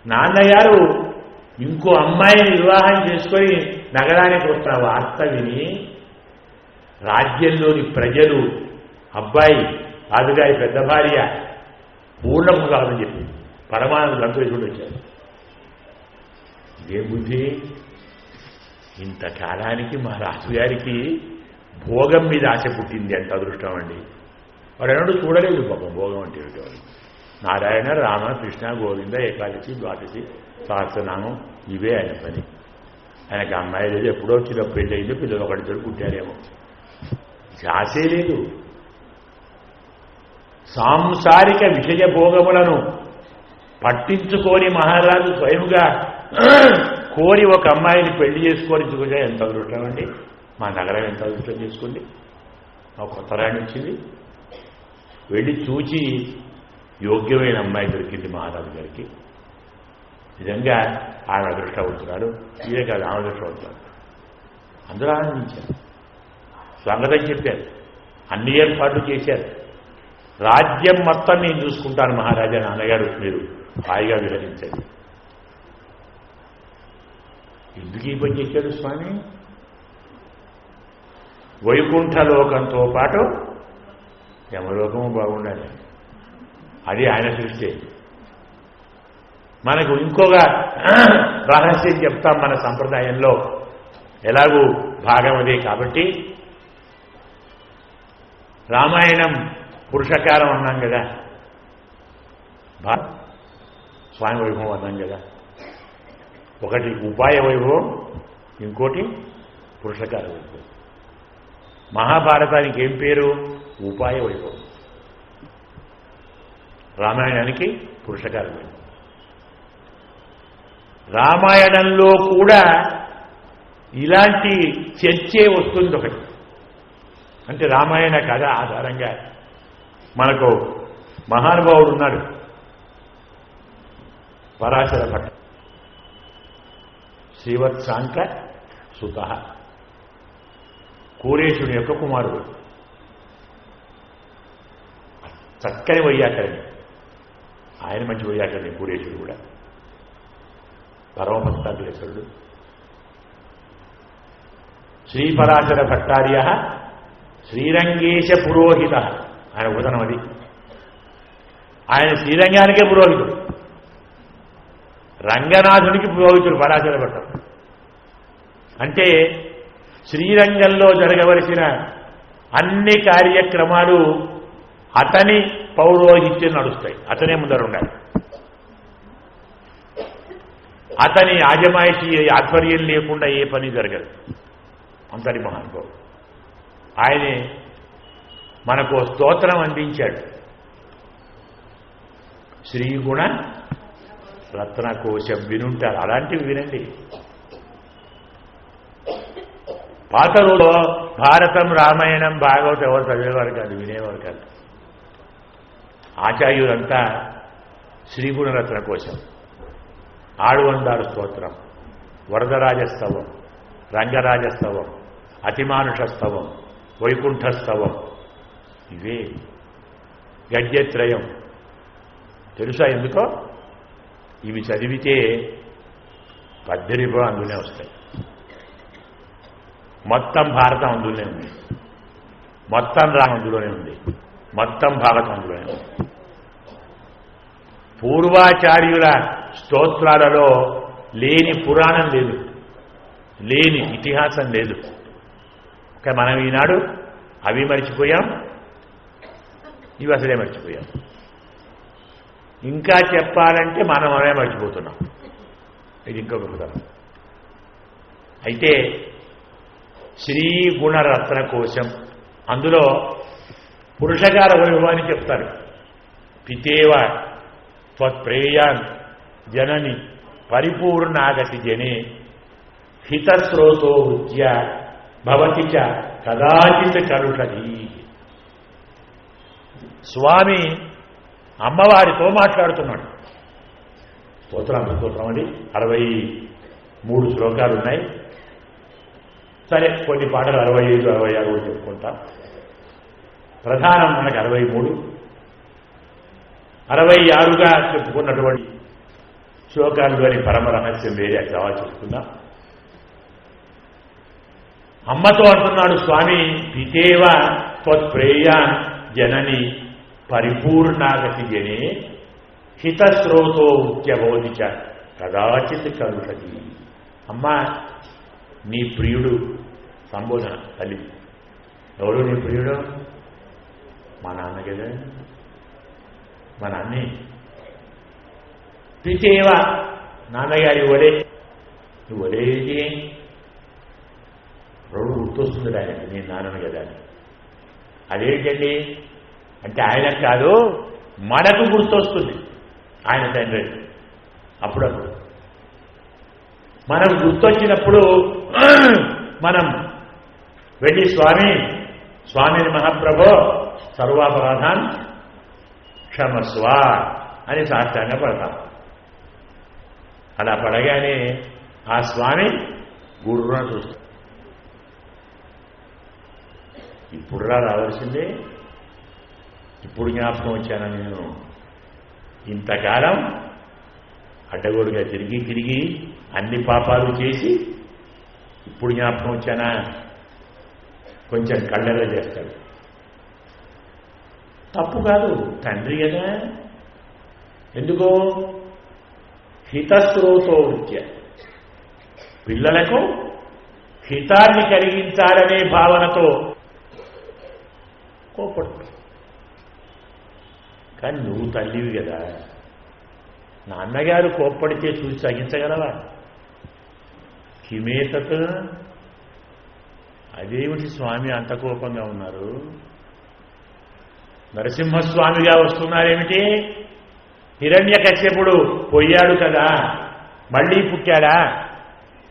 నాన్నగారు ఇంకో అమ్మాయిని వివాహం చేసుకొని నగరానికి వస్తున్న వార్త విని రాజ్యంలోని ప్రజలు, అబ్బాయి రాజుగారి పెద్ద భార్య పూర్ణము కాదని చెప్పి పరమానంద సంతోషుడు వచ్చారు. ఇదే బుద్ధి. ఇంతకాలానికి మా రాజుగారికి భోగం మీద ఆశ పుట్టింది. అంత అదృష్టం అండి. వాడు ఎన్నడూ చూడలేదు పాపం భోగం అంటే ఏమిటో. నారాయణ, రామ, కృష్ణ, గోవింద, ఏకాదశి, ద్వాదశి, సహస్రనామం ఇవే ఆయన పని. ఆయనకి అమ్మాయి లేదు, ఎప్పుడో వచ్చిన పెళ్ళి అయిందో పిల్లలు ఒకటిద్దరు పుట్టారేమో. ఆశే లేదు. సాంసారిక విషయ భోగములను పట్టించుకొని మహారాజు స్వయంగా కోరి ఒక అమ్మాయిని పెళ్లి చేసుకోవాలి. ఎంత అదృష్టం అండి. మా నగరం ఎంత అదృష్టం చేసుకోండి. మా కొత్త రాణి వచ్చింది, వెళ్ళి చూచి యోగ్యమైన అమ్మాయి దొరికింది మహారాజు గారికి. నిజంగా ఆయన అదృష్టవంతురాలు, ఇదే కాదు ఆమె అదృష్టవంతురాలు. అందరూ ఆనందించారు, స్వాగతం చెప్పారు, అన్ని ఏర్పాట్లు చేశారు. రాజ్యం మొత్తం నేను చూసుకుంటాను మహారాజా, నాన్నగారు మీరు హాయిగా విహరించండి. ఎందుకు ఈ పని చేశాడు స్వామి? వైకుంఠలోకంతో పాటు యమలోకము బాగుండాలి. అది ఆయన సృష్టి. మనకు ఇంకొక రహస్యం చెప్తాం మన సంప్రదాయంలో, ఎలాగూ భాగం అదే కాబట్టి. రామాయణం పురుషకారం అన్నాం కదా. స్వామి వైభవం అన్నాం కదా. ఒకటి ఉపాయ వైభవం, ఇంకోటి పురుషకార వైభవం. మహాభారతానికి ఏం పేరు? ఉపాయ వైభవం. రామాయణానికి పురుషకార వైభవం. రామాయణంలో కూడా ఇలాంటి చర్చే వస్తుంది ఒకటి. అంటే రామాయణ కథ ఆధారంగా మనకు మహానుభావుడు ఉన్నాడు, పరాశర భట్ట, శ్రీవత్సాంక సుత, కూరేశుని యొక్క కుమారుడు. చక్కని వైయాకరణి, ఆయన మంచి వైయాకరణి కూరేశుడు కూడా. పరమహంసాగ్రేసుడు శ్రీపరాశర భట్టార్య శ్రీరంగేశ పురోహిత. ఆయన ఉదనం అది. ఆయన శ్రీరంగానికే పురోహితుడు, రంగనాథునికి పురోహితుడు పరాశర భట్టర్. అంటే శ్రీరంగంలో జరగవలసిన అన్ని కార్యక్రమాలు అతని పౌరోహిత్యం నడుస్తాయి. అతనే ముందరుండాలి. అతని ఆజమాయిషి ఆధ్వర్యం లేకుండా ఏ పని జరగదు. అంతటి మహానుభావుడు. ఆయనే మనకు స్తోత్రం అందించాడు. శ్రీగుణ రత్నకోశం వినుంటారు, అలాంటివి వినండి. పాత రోజుల్లో భారతం, రామాయణం, భాగవతం ఎవరు చదివేవారు కాదు, వినేవారు కాదు. ఆచార్యులంతా శ్రీగుణ రత్నకోశం, ఆడువందారు స్తోత్రం, వరదరాజస్తవం, రంగరాజస్తవం, అతిమానుషస్తవం, వైకుంఠస్తవం, ఇవే గద్యత్రయం. తెలుసా ఎందుకో? ఇవి చదివితే పద్దెనిమిది అందులోనే వస్తాయి. మొత్తం భారతం అందులోనే ఉంది, మొత్తం రామం అందులోనే ఉంది, మొత్తం భారతం అందులోనే ఉంది. పూర్వాచార్యుల స్తోత్రాలలో లేని పురాణం లేదు, లేని ఇతిహాసం లేదు. మనం ఈనాడు అవి మర్చిపోయాం, ఇవి అసలే మర్చిపోయాం. ఇంకా చెప్పాలంటే మనం అవే మర్చిపోతున్నాం. ఇది ఇంకొక ఉదాహరణ. అయితే శ్రీగుణరత్న కోశం, అందులో పురుషకార వైభవాన్ని చెప్తారు. పితేవ త్వత్ప్రేయాన్ జనని పరిపూర్ణాగతి జనే హితస్రోతో వృత్య భవతి చ కదాచిత్ కలుషది. స్వామి అమ్మవారితో మాట్లాడుతున్నాడు. స్తోత్రం అండి. 63 శ్లోకాలు ఉన్నాయి. సరే, కొన్ని పాటలు 65, 66 కూడా చెప్పుకుంటాం. ప్రధానం మనకు 63, 66గా చెప్పుకున్నటువంటి శ్లోకాల్లోని పరమ రహస్యం వేరే, కావాలి చెప్పుకుందాం. అమ్మతో అంటున్నాడు స్వామి, పితేవ త్వత్ప్రేయాన్ జనని పరిపూర్ణాగతి జనే హితస్రోతో ఉత్యభవతి చ కదాచిత్ కలుషతి. అమ్మా, నీ ప్రియుడు సంబోధన తల్లి. ఎవరు నీ ప్రియుడు? మా నాన్న కదా, మా నాన్నే. పితేవ, నాన్నగారి ఒరే. నువ్వు ఒరేది రెండు గుర్తొస్తుంది ఆయనకి, నేను నాన్నను కదా అని. అదేంటండి అంటే ఆయన కాదు, మనకు గుర్తొస్తుంది ఆయన తండ్రి. అప్పుడప్పుడు మనకు గుర్తొచ్చినప్పుడు మనం వెళ్ళి స్వామిని మహాప్రభో సర్వాపరాధాన్ క్షమస్వ అని సాష్టాంగ పడతాం. అలా పడగానే ఆ స్వామి గురువును చూస్తాం. ఇప్పుడు రావాల్సిందే, ఇప్పుడు జ్ఞాపకం వచ్చాను నేను. ఇంతకాలం అడ్డగోడుగా తిరిగి అన్ని పాపాలు చేసి ఇప్పుడు జ్ఞాపకం వచ్చానా? కొంచెం కళ్ళెర చేస్తాడు. తప్పు కాదు, తండ్రి కదా. ఎందుకో? హితస్రోతో వృత్య, పిల్లలకు హితాన్ని కలిగించాలనే భావనతో కోపడు. కానీ నువ్వు తల్లివి కదా, నాన్నగారు కోప్పడితే చూసి సహించగలవా? కిమేతత్, అదేమిటి స్వామి అంత కోపంగా ఉన్నారు? నరసింహస్వామిగా వస్తున్నారేమిటి? హిరణ్యకశ్యపుడు పోయాడు కదా, మళ్ళీ పుట్టాడా?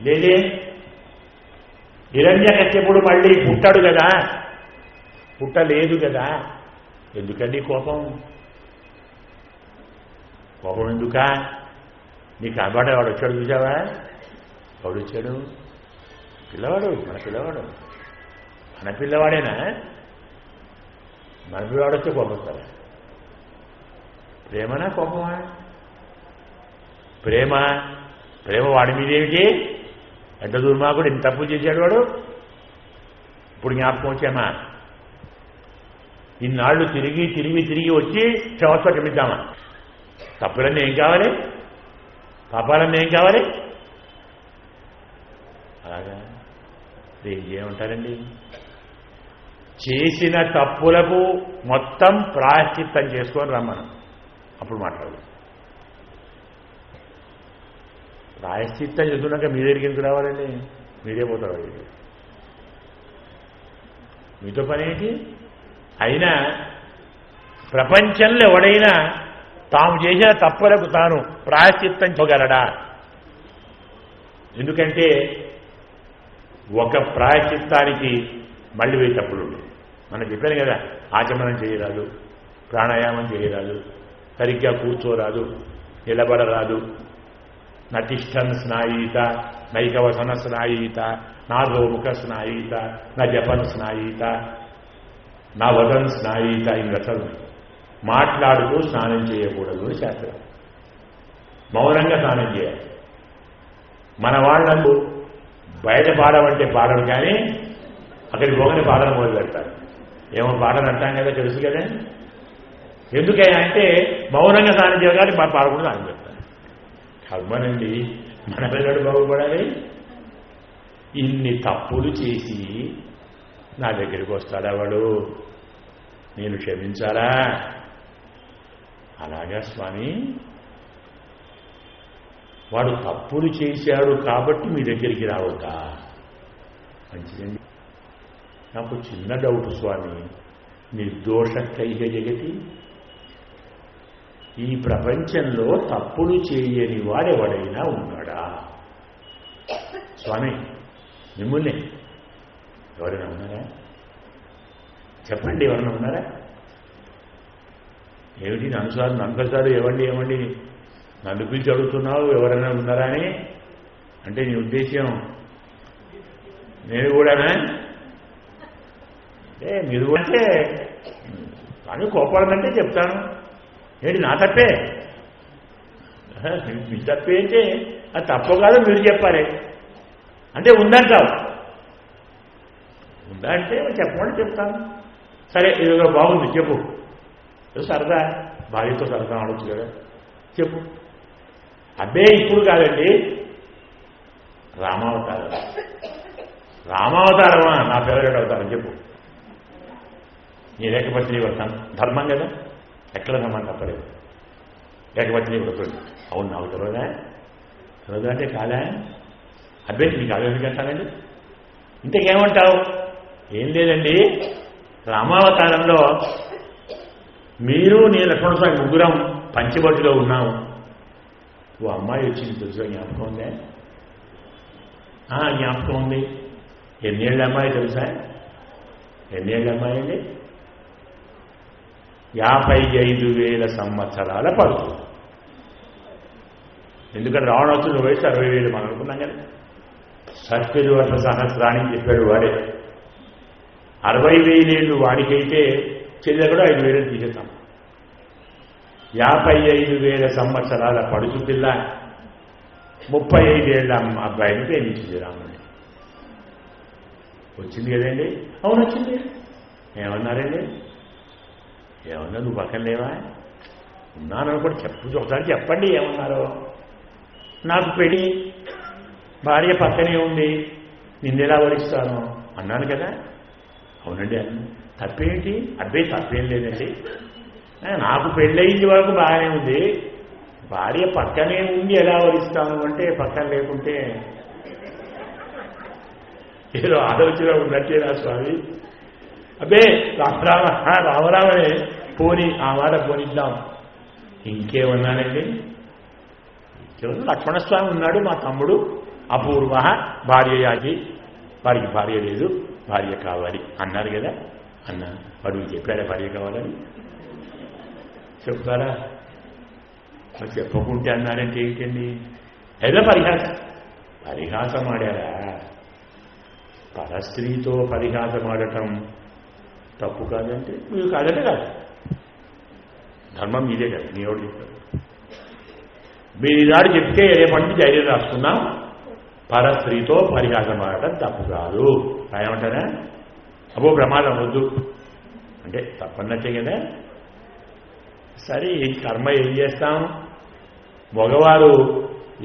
లేదే. హిరణ్యకశ్యపుడు మళ్ళీ పుట్టాడు కదా, పుట్టలేదు కదా. ఎందుకండి కోపం? కోపం ఎందుకా? నీకు అబ్బాట వాడు వచ్చాడు, చూసావా? వాడు వచ్చాడు, పిల్లవాడు, మన పిల్లవాడు, మన పిల్లవాడేనా? మన పిల్లవాడు వచ్చే కోపం వస్తారా? ప్రేమనా కోపమా? ప్రేమ. ప్రేమ వాడి మీదేమిటి? ఎంత దుర్మార్గుడు, ఎంత తప్పు చేశాడు వాడు. ఇప్పుడు జ్ఞాపకం వచ్చామా? ఇన్నాళ్ళు తిరిగి తిరిగి తిరిగి వచ్చి క్షమస్వ క్షమిద్దామా? తప్పులన్నీ ఏం కావాలి? పాపాలన్నీ ఏం కావాలి? అలాగా ఏం చేయమంటారండి? చేసిన తప్పులకు మొత్తం ప్రాయశ్చిత్తం చేసుకొని రమ్మను, అప్పుడు మాట్లాడు. ప్రాయశ్చిత్తం చేస్తున్నాక మీ దగ్గరికి ఎందుకు రావాలండి? మీరే పోతారు. మీతో పని ఏంటి? అయినా ప్రపంచంలో ఎవడైనా తాము చేసిన తప్పులకు తాను ప్రాయశ్చిత్తం చేయగలడా? ఎందుకంటే ఒక ప్రాయశ్చిత్తానికి మళ్ళీ 1000 తప్పులు. మనం చెప్పాను కదా, ఆచమనం చేయరాదు, ప్రాణాయామం చేయరాదు, సరిగ్గా కూర్చోరాదు, నిలబడరాదు, నతిష్టన్ స్నాయుత, నైకవసన స్నాయుత, నా గోముఖ స్నాయుత, నా జపన్ స్నాయుత, నా వదన్ స్నాయుత. ఇంకసలు మాట్లాడుతూ స్నానం చేయకూడదు శాస్త్రం. మౌనంగా స్నానం చేయాలి. మన వాళ్ళకు బయట పాడమంటే పాడరు, కానీ అక్కడికి పోగానే పాడన మొదలు పెడతారు. ఏమో పాడని అంటాం కదా, తెలుసు కదా. ఎందుకైనా అంటే మౌనంగా స్నానం చేయాలి, పాడకూడదు అని చెప్తారు. కర్మనండి, మన పిల్లడు బాగుపడాలి. ఇన్ని తప్పులు చేసి నా దగ్గరికి వస్తాడా వాడు? నేను క్షమించాలా? అలాగా స్వామి, వాడు తప్పులు చేశాడు కాబట్టి మీ దగ్గరికి రావద్దా? మంచిదండి. నాకు చిన్న డౌట్ స్వామి, నిర్దోషకైహ జగతి, ఈ ప్రపంచంలో తప్పులు చేయని వాడెవడైనా ఉన్నాడా? స్వామి మిమ్మల్ని ఎవరైనా ఉన్నారా? చెప్పండి, ఎవరైనా ఉన్నారా? ఏమిటి నన్నుసారి ఏమండి ఏమండి నన్ను పిలిచి అడుగుతున్నావు, ఎవరైనా ఉన్నారా అని? అంటే నీ ఉద్దేశ్యం నేను కూడానా? అంటే మీరు కూడా అంటే కానీ కోపాలంటే చెప్తాను. ఏంటి నా తప్పే? మీ తప్పే అంటే అది తప్పో కాదో మీరు చెప్పాలి. అంటే ఉందంటావు, ఉందా అంటే చెప్పమని చెప్తాను. సరే, ఇదిగో బాగుంది చెప్పు. సరదా, భార్యతో సరదా ఆడొచ్చు కదా, చెప్పు. అబ్బే ఇప్పుడు కాదండి, రామావతారం. రామావతారమా? నా ఫేవరెట్ అవతారం చెప్పు. నీ ఏకపత్ని వ్రతాను ధర్మం కదా, ఎక్కడ ధర్మం తప్పలేదు. ఏకపత్ని వ్రతం అవును, నాకు తెలియదా? తెలియదు అంటే కాదా? అబ్బే నీకు కాదు ఎందుకంటానండి. ఇంతకేమంటావు? ఏం లేదండి, రామావతారంలో మీరు నేను లక్ష్మణస్వామి ముగ్గురం పంచబట్టులో ఉన్నాము. ఓ అమ్మాయి వచ్చింది తెలుసా, జ్ఞాపకం ఉందే? జ్ఞాపకం ఉంది. ఎన్నేళ్ళ అమ్మాయి తెలుసా? ఎన్నేళ్ళ అమ్మాయి అండి? 55,000 సంవత్సరాల పడుతు. ఎందుకంటే రావణాసురుడు వయసు 60,000 మనం అనుకున్నాం కదా. సత్యవర్ష సహస్రానికి చెప్పాడు వాడే. 60,000 ఏళ్ళు వాడికైతే చెల్లె కూడా 5,000 తీసేస్తాం. 55,000 సంవత్సరాల పడుచు పిల్ల 35 ఏళ్ల అబ్బాయిని ప్రేమించింది రాముని. వచ్చింది కదండి? అవును వచ్చింది. ఏమన్నారండి? ఏమన్నా నువ్వు పక్కన లేవా? ఉన్నాను అనుకోండి, చెప్పు ఒకసారి చెప్పండి ఏమన్నారో. నాకు పెళ్ళి, భార్య పక్కనే ఉంది, నిన్నెలా వరిస్తాను అన్నాను కదా. అవునండి అన్న. తప్పేంటి? అబ్బాయి తప్పేం లేదండి, నాకు పెళ్ళయింది వరకు బాగానే ఉంది, భార్య పక్కనే ఉండి ఎలా వరిస్తాము అంటే పక్కన లేకుంటే ఏదో ఆలోచన ఉన్నట్టేనా స్వామి? అబ్బే రామరామనే పోని ఆ మాట పోనిద్దాం. ఇంకేమన్నానండి? ఇంకేమన్నా లక్ష్మణస్వామి ఉన్నాడు, మా తమ్ముడు అపూర్వ భార్య యాగి, వారికి భార్య లేదు, భార్య కావాలి అన్నారు కదా అన్నా. వాడు చెప్పాడా భార్య కావాలని? చెప్తారా? చెప్పకుంటే అన్నారంటే ఏంటండి? ఏదో పరిహాసం ఆడారా? పరస్త్రీతో పరిహాసం ఆడటం తప్పు కాదంటే మీరు కాదంటే కాదు, ధర్మం మీదే కదా. మీ ఎవరు చెప్తారు? మీరు ఈనాడు చెప్తే రేపటి ధైర్యం రాసుకున్నాం, పరస్త్రీతో పరిహాసం ఆడటం తప్పు కాదు రాయమంటారా? అబ్బో ప్రమాదం వద్దు అంటే తప్పన్నట్టే కదా. సరే ఈ కర్మ ఏం చేస్తాం? మగవారు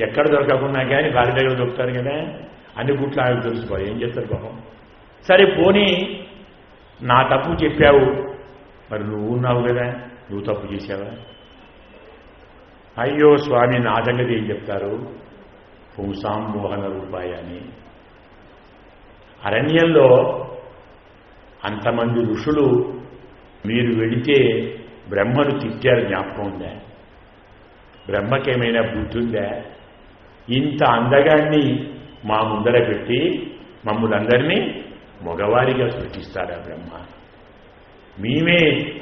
ఎక్కడ దొరకకున్నా కానీ భార్య దగ్గర దొరుకుతారు కదా, అన్ని గుట్లు ఆవిడ తెలుసుకోవాలి, ఏం చేస్తారు పాపం. సరే పోనీ నా తప్పు చెప్పావు, మరి నువ్వు ఉన్నావు కదా, నువ్వు తప్పు చేశావా? అయ్యో స్వామి నా సంగతి ఏం చెప్తారు? పుంసాం మోహన రూపాయ అని అరణ్యంలో అంతమంది ఋషులు మీరు వెళితే బ్రహ్మను తిట్టారు, జ్ఞాపకం ఉందా? బ్రహ్మకేమైనా బుద్ధి ఉందా? ఇంత అందగాన్ని మా ముందర పెట్టి మమ్ములందరినీ మగవారిగా సృష్టిస్తాడా బ్రహ్మ? మేమే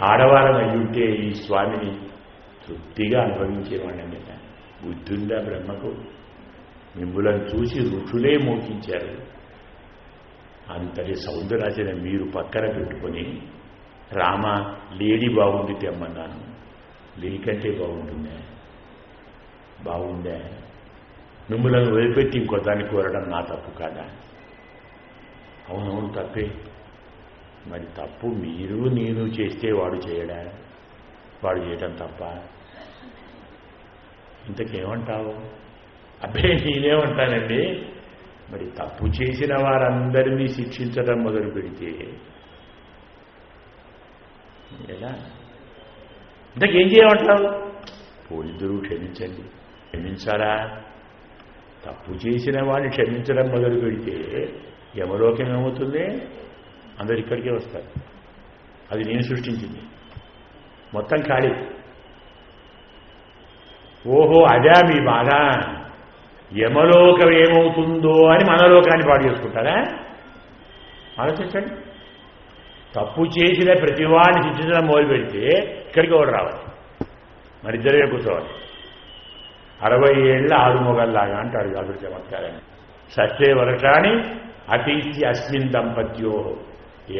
ఆడవారం అయ్యుంటే ఈ స్వామిని తృప్తిగా అనుభవించేవాళ్ళం కదా. బుద్ధి ఉందా బ్రహ్మకు? మిమ్ములను చూసి ఋషులే మోకించారు. అంతటి సౌందర్యాచన మీరు పక్కన పెట్టుకొని రామ లేడీ బాగుంది తెమ్మన్నాను, లేకంటే బాగుంటుందా? బాగుందా? మిమ్మల్ని వదిలిపెట్టి ఇంకో దాన్ని కోరడం నా తప్పు కాదా? అవునవును తప్పే. మరి తప్పు మీరు నేను చేస్తే వాడు చేయడా? వాడు చేయటం తప్ప? ఇంతకేమంటావు? అబ్బే నేనేమంటానండి, మరి తప్పు చేసిన వారందరినీ శిక్షించడం మొదలు పెడితే ఎలా? ఇంతకేం చేయమంటావు? పోయిద్దరూ క్షమించండి. క్షమించారా? తప్పు చేసిన వాడిని క్షమించడం మొదలు పెడితే యమలోకం ఏమవుతుంది? అందరు ఇక్కడికే వస్తారు. అది నేను సృష్టించింది, మొత్తం ఖాళీ. ఓహో అదే మీ బాధ. యమలోకం ఏమవుతుందో అని మనలోకాన్ని పాడు చేసుకుంటారా? ఆలోచించండి. తప్పు చేసిన ప్రతివాడిని శిక్షించడం మొదలు పెడితే ఇక్కడికి ఎవరు రావాలి? మరిద్దరే కూర్చోవాలి. 60 ఏళ్ళ ఆరుమొగల్లాగా అంటాడు కాబట్టి చమత్కారాన్ని. సత్యే వర్షాన్ని అతీత్య అస్మిన్ దంపత్యో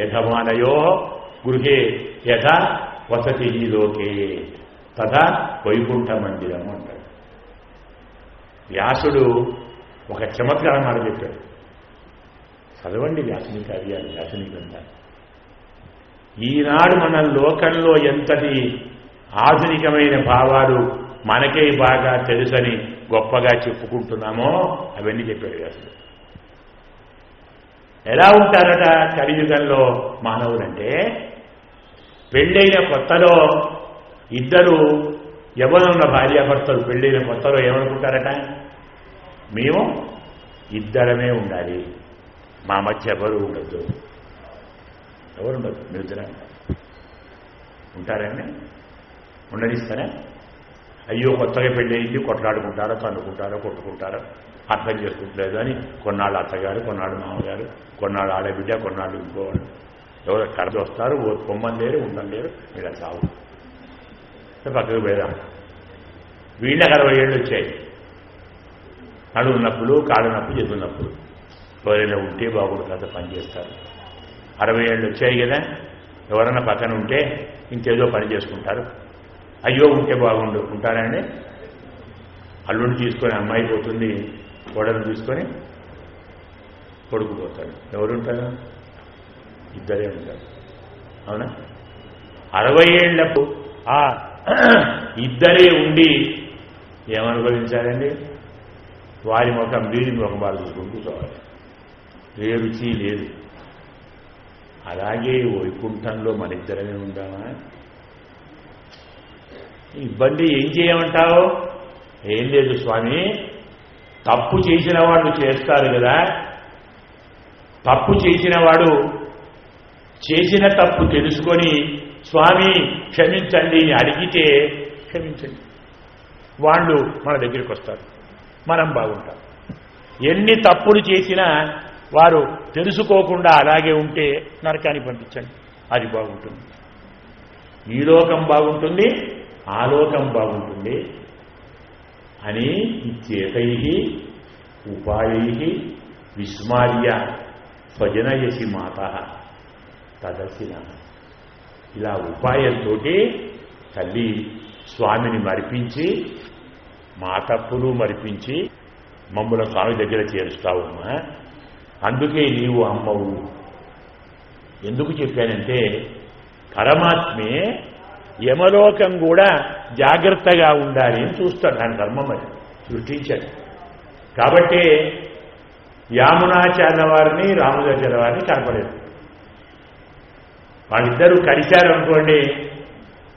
ఏధమానయో గృహే యథా వసతి లోకే తథా వైకుంఠ మందిరం అంటాడు. వ్యాసుడు ఒక చమత్కారం మాట చెప్పాడు. చదవండి వ్యాసుని కార్యాలు, వ్యాసుని గ్రంథాలు. ఈనాడు మన లోకంలో ఎంతటి ఆధునికమైన భావాలు మనకే బాగా తెలుసని గొప్పగా చెప్పుకుంటున్నామో అవన్నీ చెప్పాడు వ్యాసుడు. ఎలా ఉంటారట కలియుగంలో మానవులంటే, పెళ్ళైన కొత్తలో ఇద్దరు ఎవరున్న భార్యాభర్తలు పెళ్ళైన కొత్తలో ఏమనుకుంటారట? మేము ఇద్దరమే ఉండాలి, మా మధ్య ఎవరు ఉండద్దు. ఎవరుండదు, మీరు ఇద్దరే ఉంటారండి. ఉండనిస్తారా? అయ్యో కొత్తగా పెళ్ళయింది, కొట్లాడుకుంటారో తన్నుకుంటారో కొట్టుకుంటారో అర్థం చేసుకుంటలేదు అని కొన్నాళ్ళు అత్తగారు, కొన్నాళ్ళు మామగారు, కొన్నాళ్ళు ఆడబిడ్డ, కొన్నాళ్ళు ఇంకోవాళ్ళు ఎవరు కలిసి వస్తారు. పొమ్మని లేరు, ఉండని లేరు, వీళ్ళ సాగు పక్కకు పోయేదాం. వీళ్ళకి 60 ఏళ్ళు వచ్చాయి. నడుము నొప్పులు, కాళ్ళు నొప్పులు, చేతుల నొప్పులు. ఎవరైనా ఉంటే బాగుండు కదా, పని చేస్తారు. 60 ఏళ్ళు వచ్చాయి కదా, ఎవరైనా పక్కన ఉంటే ఇంకేదో పని చేసుకుంటారు. అయ్యో ఉంటే బాగుండు ఉంటారండి. అల్లుడిని తీసుకొని అమ్మాయి పోతుంది, కోడలు తీసుకొని కొడుకు పోతాడు. ఎవరుంటారు? ఇద్దరే ఉంటారు. అవునా? 60 ఏళ్లకు ఆ ఇద్దరే ఉండి ఏమనుభవించాలండి? వారి ముఖం వీరి ముఖం వాళ్ళు చూసుకుని కూర్చోవాలి. ఏ రుచి లేదు. అలాగే వైకుంఠంలో మన ఇద్దరమే ఉందామా? ఇబ్బంది ఏం చేయమంటావు? ఏం లేదు స్వామి, తప్పు చేసిన వాళ్ళు చేస్తారు కదా, తప్పు చేసిన వాడు చేసిన తప్పు తెలుసుకొని స్వామి క్షమించండి అని అడిగితే క్షమించండి, వాళ్ళు మన దగ్గరికి వస్తారు, మనం బాగుంటాం. ఎన్ని తప్పులు చేసినా వారు తెలుసుకోకుండా అలాగే ఉంటే నరకానికి పంపించండి, అది బాగుంటుంది. ఈ లోకం బాగుంటుంది, ఆ లోకం బాగుంటుంది అని ఇత్యేతై ఉపాయై విస్మార్య స్వజనయసి మాత తదసిన. ఇలా ఉపాయంతో తల్లి స్వామిని మరిపించి, మా తప్పులు మరిపించి మమ్ముల స్వామి దగ్గర చేరుస్తావమ్మా, అందుకే నీవు అమ్మవు. ఎందుకు చెప్పానంటే పరమాత్మే యమలోకం కూడా జాగ్రత్తగా ఉండాలి అని చూస్తాడు, ఆయన ధర్మం అది సృష్టించాడు. కాబట్టి యామునాచార్య వారిని రాముదాచార్య వారిని కనపలేదు. వాళ్ళిద్దరూ కలిశారు అనుకోండి,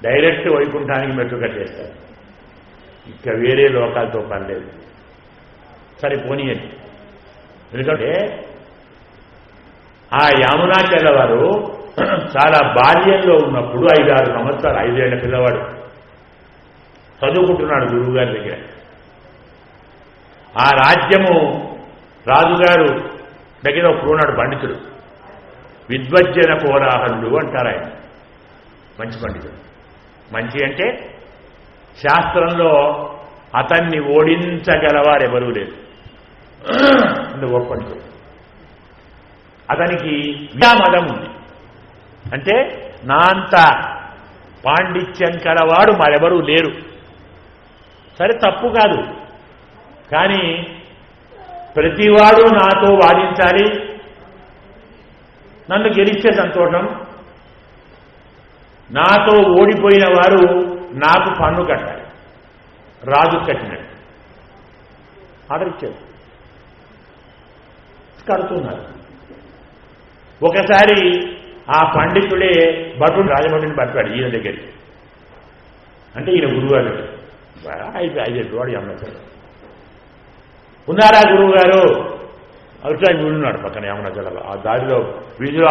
డైరెక్ట్ వైకుంఠానికి మెట్టు కట్టేస్తారు, ఇక వేరే లోకాలతో పని లేదు. సరే పోనీయండి. ఎందుకంటే ఆ యామునాచార్య వారు చాలా బాల్యంలో ఉన్నప్పుడు 5-6 సంవత్సరాలు, 5 ఏళ్ల పిల్లవాడు చదువుకుంటున్నాడు గురువు గారి దగ్గర. ఆ రాజ్యము రాజుగారు దగ్గర ఒకడున్నాడు పండితుడు, విద్వజ్జన కోలాహలుడు అంటారు ఆయన. మంచి పండితుడు. మంచి అంటే శాస్త్రంలో అతన్ని ఓడించగలవారెవరూ లేదు, గొప్ప పండితుడు. అతనికి విద్యామదం ఉంది, అంటే నా అంత పాండిత్యం కలవాడు మరెవరూ లేరు. సరే తప్పు కాదు, కానీ ప్రతివాడు నాతో వాదించాలి, నన్ను గెలిస్తే సంతోషం, నాతో ఓడిపోయిన వారు నాకు పన్ను కట్టాలి, రాజు కట్టినట్టు ఆర్డర్ ఇచ్చారు, కడుతున్నారు. ఒకసారి ఆ పండితుడే భటుడు రాజభటుని పంపాడు ఈయన దగ్గరికి. అంటే ఈయన గురువుగారు 5 వాడు యమునాచార్య ఉన్నారా గురువు గారు అభిప్రాయం వీడున్నాడు పక్కన యమునాచార్యలో. ఆ దారిలో వీధిలో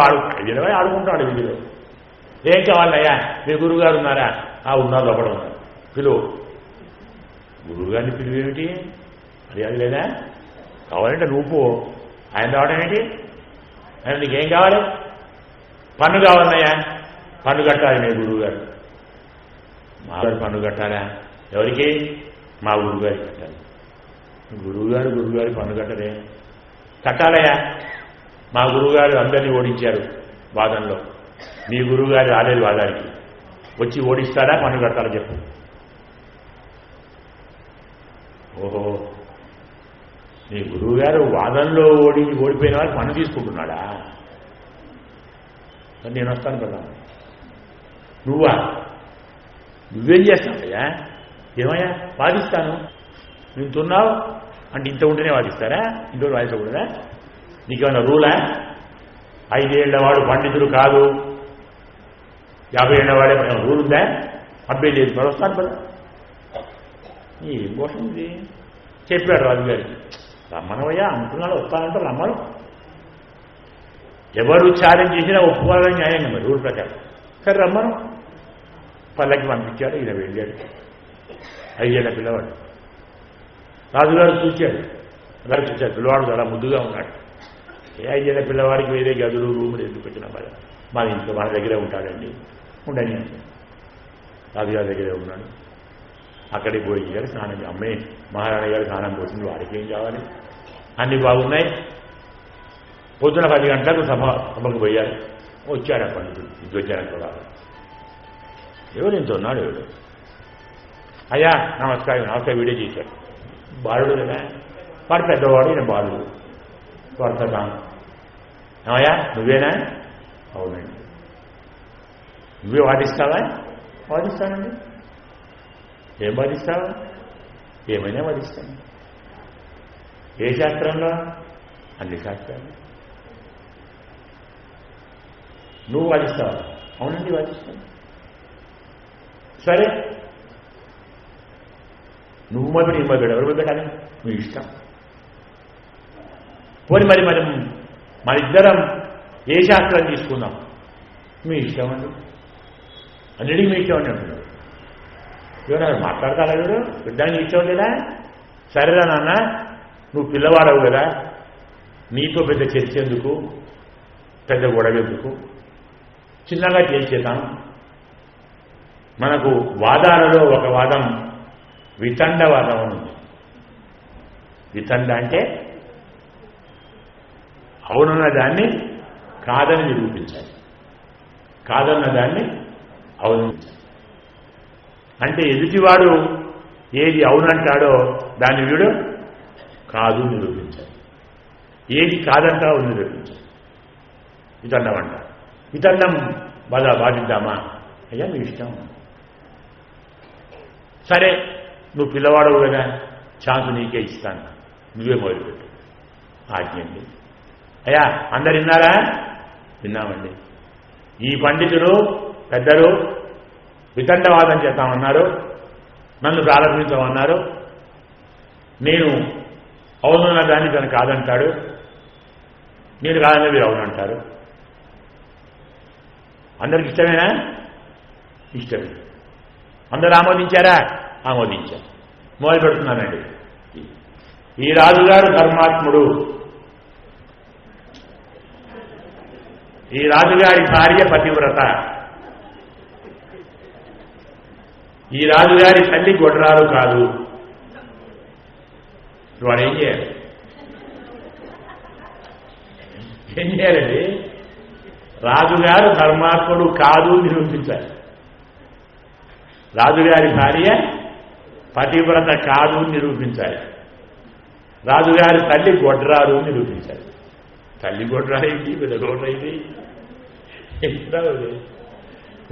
ఆడుకుంటాడు వీధిలో. ఏం కావాలయ్యా, మీ గురువుగారు ఉన్నారా? ఉన్నారు, లోపల ఉన్నారు, పిలువు. గురువుగారిని పిలువేమిటి, అది లేదా? కావాలంటే నువ్వు ఆయన రావడం ఏంటి? ఆయన నీకేం కావాలి? పన్ను కావాలన్నాయా? పన్ను కట్టాలి మీ గురువుగారు. మా గారు పన్ను కట్టాలా? ఎవరికి? మా గురువుగారికి కట్టాలి. గురువుగారు పన్ను కట్టరే? కట్టాలయ్యా, మా గురువుగారు అందరినీ ఓడించారు వాదనలో, మీ గురువుగారు రాలేదు వాదానికి, వచ్చి ఓడిస్తాడా పన్ను కట్టాలని చెప్పు. ఓహో, నీ గురువుగారు వాదనలో ఓడిపోయిన వారు పన్ను తీసుకుంటున్నాడా? నేను వస్తాను కదా. నువ్వేం చేస్తావయ్యా? ఏమయ్యా వాదిస్తాను, నువ్వు తున్నావు అంటే ఇంత ఉంటేనే వాదిస్తారా? ఇంట్లో వాదించకూడదా? నీకేమన్నా రూలా? 5 ఏళ్ల వాడు పండితుడు కాదు, 50 ఏళ్ల వాడే రూల్ ఉందా? అబ్బాయి లేదు, మరి వస్తాను కదా. ఏం కోసం ఇది చెప్పాడు రాజుగారికి, రమ్మనవయ్యా అనుకున్నాడు, వస్తానంటే రమ్మను. ఎవరు ఛాలెంజ్ చేసినా ఒప్పుకోవాలని న్యాయంగా మరి రూల్ ప్రకారం. సరే రమ్మను. పల్లకి పంపించాడు, ఈయన వెళ్ళాడు. 5 ఏళ్ల పిల్లవాడు. రాజుగారు చూశాడు, పిల్లవాడు చాలా ముద్దుగా ఉన్నాడు. 5 ఏళ్ల పిల్లవాడికి వేరే గదులు రూములు ఎందుకు పెట్టినా మన ఇంట్లో మన దగ్గరే ఉంటాడండి, ఉండని. రాజుగారి దగ్గరే ఉన్నాడు. అక్కడికి పోయి గారు స్నానం, అమ్మాయి మహారాణి గారు స్నానం పోసింది, వాడికి ఏం కావాలి, అన్నీ బాగున్నాయి. పొద్దున 10 గంటలకు సభకు పోయారు. వచ్చాడు ఆ పండితుడు, విద్వజ్జన కోలాహలం. ఎవరు ఇంత ఉన్నాడు, ఎవరు? అయ్యా నమస్కారం వీడియో చేశాడు. బాలుడు కదా, వాడు పెద్దవాడు, ఈయన బాలుడు. వర్తకం. ఏమయ్యా నువ్వేనా? అవునండి. నువ్వే వాదిస్తావా? వాదిస్తానండి. ఏం వాదిస్తావా? ఏమైనా వాదిస్తాను. ఏ శాస్త్రంలో? అన్ని శాస్త్రాలు. నువ్వు వాదిస్తావా? అవునండి వాదిస్తాను. సరే నువ్వు మొదలు నీ మొదలు ఎవరు మొదలు మీ ఇష్టం. పోనీ మరి మనం మన ఇద్దరం ఏ శాస్త్రం తీసుకుందాం, మీ ఇష్టం అండి, అన్నిటికీ మీ ఇష్టం అండి అంటున్నారు. ఎవరు మాట్లాడతారా ఎవరు బిడ్డానికి ఇష్టం లేదా? సరేరా నాన్న, నువ్వు పిల్లవాడవు కదా, నీతో పెద్ద చర్చ ఎందుకు, పెద్ద గొడవ ఎందుకు, చిన్నగా చేసేద్దాం. మనకు వాదాలలో ఒక వాదం వితండవాదం ఉంది. వితండ అంటే అవునన్న దాన్ని కాదని నిరూపించాలి, కాదన్న దాన్ని అవును అంటే ఎదుటివాడు ఏది అవునంటాడో దాన్ని వీడు కాదు నిరూపించాలి, ఏది కాదంటాడో నిరూపించాలి. వితండం అంట. వితండం బాధిద్దామా? అయ్యా మీ ఇష్టం. సరే నువ్వు పిల్లవాడవు కదా, ఛాన్స్ నీకే ఇస్తాను, నువ్వే మొదలుపెట్టు. ఆజ్ఞండి. అయ్యా అందరు విన్నారా? విన్నామండి. ఈ పండితులు పెద్దలు వితండవాదం చేస్తామన్నారు, నన్ను ప్రారంభించమన్నారు. నేను అవునన్న దాన్ని తను కాదంటాడు, నేను కాదన్న మీరు అవునంటారు. అందరికి ఇష్టమేనా? ఇష్టమే. అందరూ ఆమోదించారా? ఆమోదించారు. మొదలు పెడుతున్నానండి. ఈ రాజుగారు ధర్మాత్ముడు, ఈ రాజుగారి భార్య పతివ్రత, ఈ రాజుగారి తల్లి గొడ్రాలు కాదు. వాడు ఏం చేయాలి? ఏం చేయాలండి? రాజుగారు ధర్మాత్ముడు కాదు నిరూపించాలి. రాజుగారి భార్య పతివ్రత కాదు నిరూపించాలి. రాజుగారి తల్లి గొడ్రాలు నిరూపించాలి. తల్లి గొడ్రాలైంది, పెద్ద గొడ్రైంది,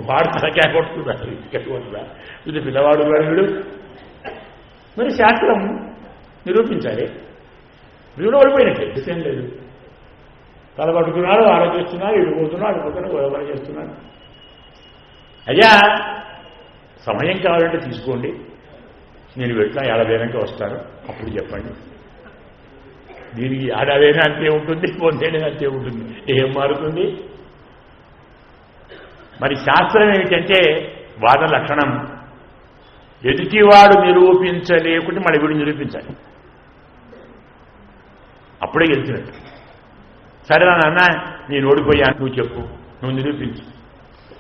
వాడు తనకే కొట్టుకున్నాడు, కొట్టుకుంటున్నా ఇది పిల్లవాడు వీడు. మరి శాస్త్రం నిరూపించాలి. వీడు ఓడిపోయినట్లే, విషయం లేదు. తల పట్టుకున్నాడు, ఆలోచిస్తున్నాడు, ఇడిపోతున్నాడు, అడుగుతున్నాడు, గొడవ చేస్తున్నాడు. అయ్యా సమయం కావాలంటే తీసుకోండి, నేను పెట్టినా 50 వేలంకే వస్తాను, అప్పుడు చెప్పండి. దీనికి 60 అంతే ఉంటుంది, 100 అంతే ఉంటుంది, ఏం మారుతుంది? మరి శాస్త్రం ఏమిటంటే వాద లక్షణం ఎదుటివాడు నిరూపించలేకుంటే మన వీడు నిరూపించాలి, అప్పుడే గెలిచినట్టు. సరే నాన్న నేను ఓడిపోయా, నువ్వు చెప్పు, నువ్వు నిరూపించు.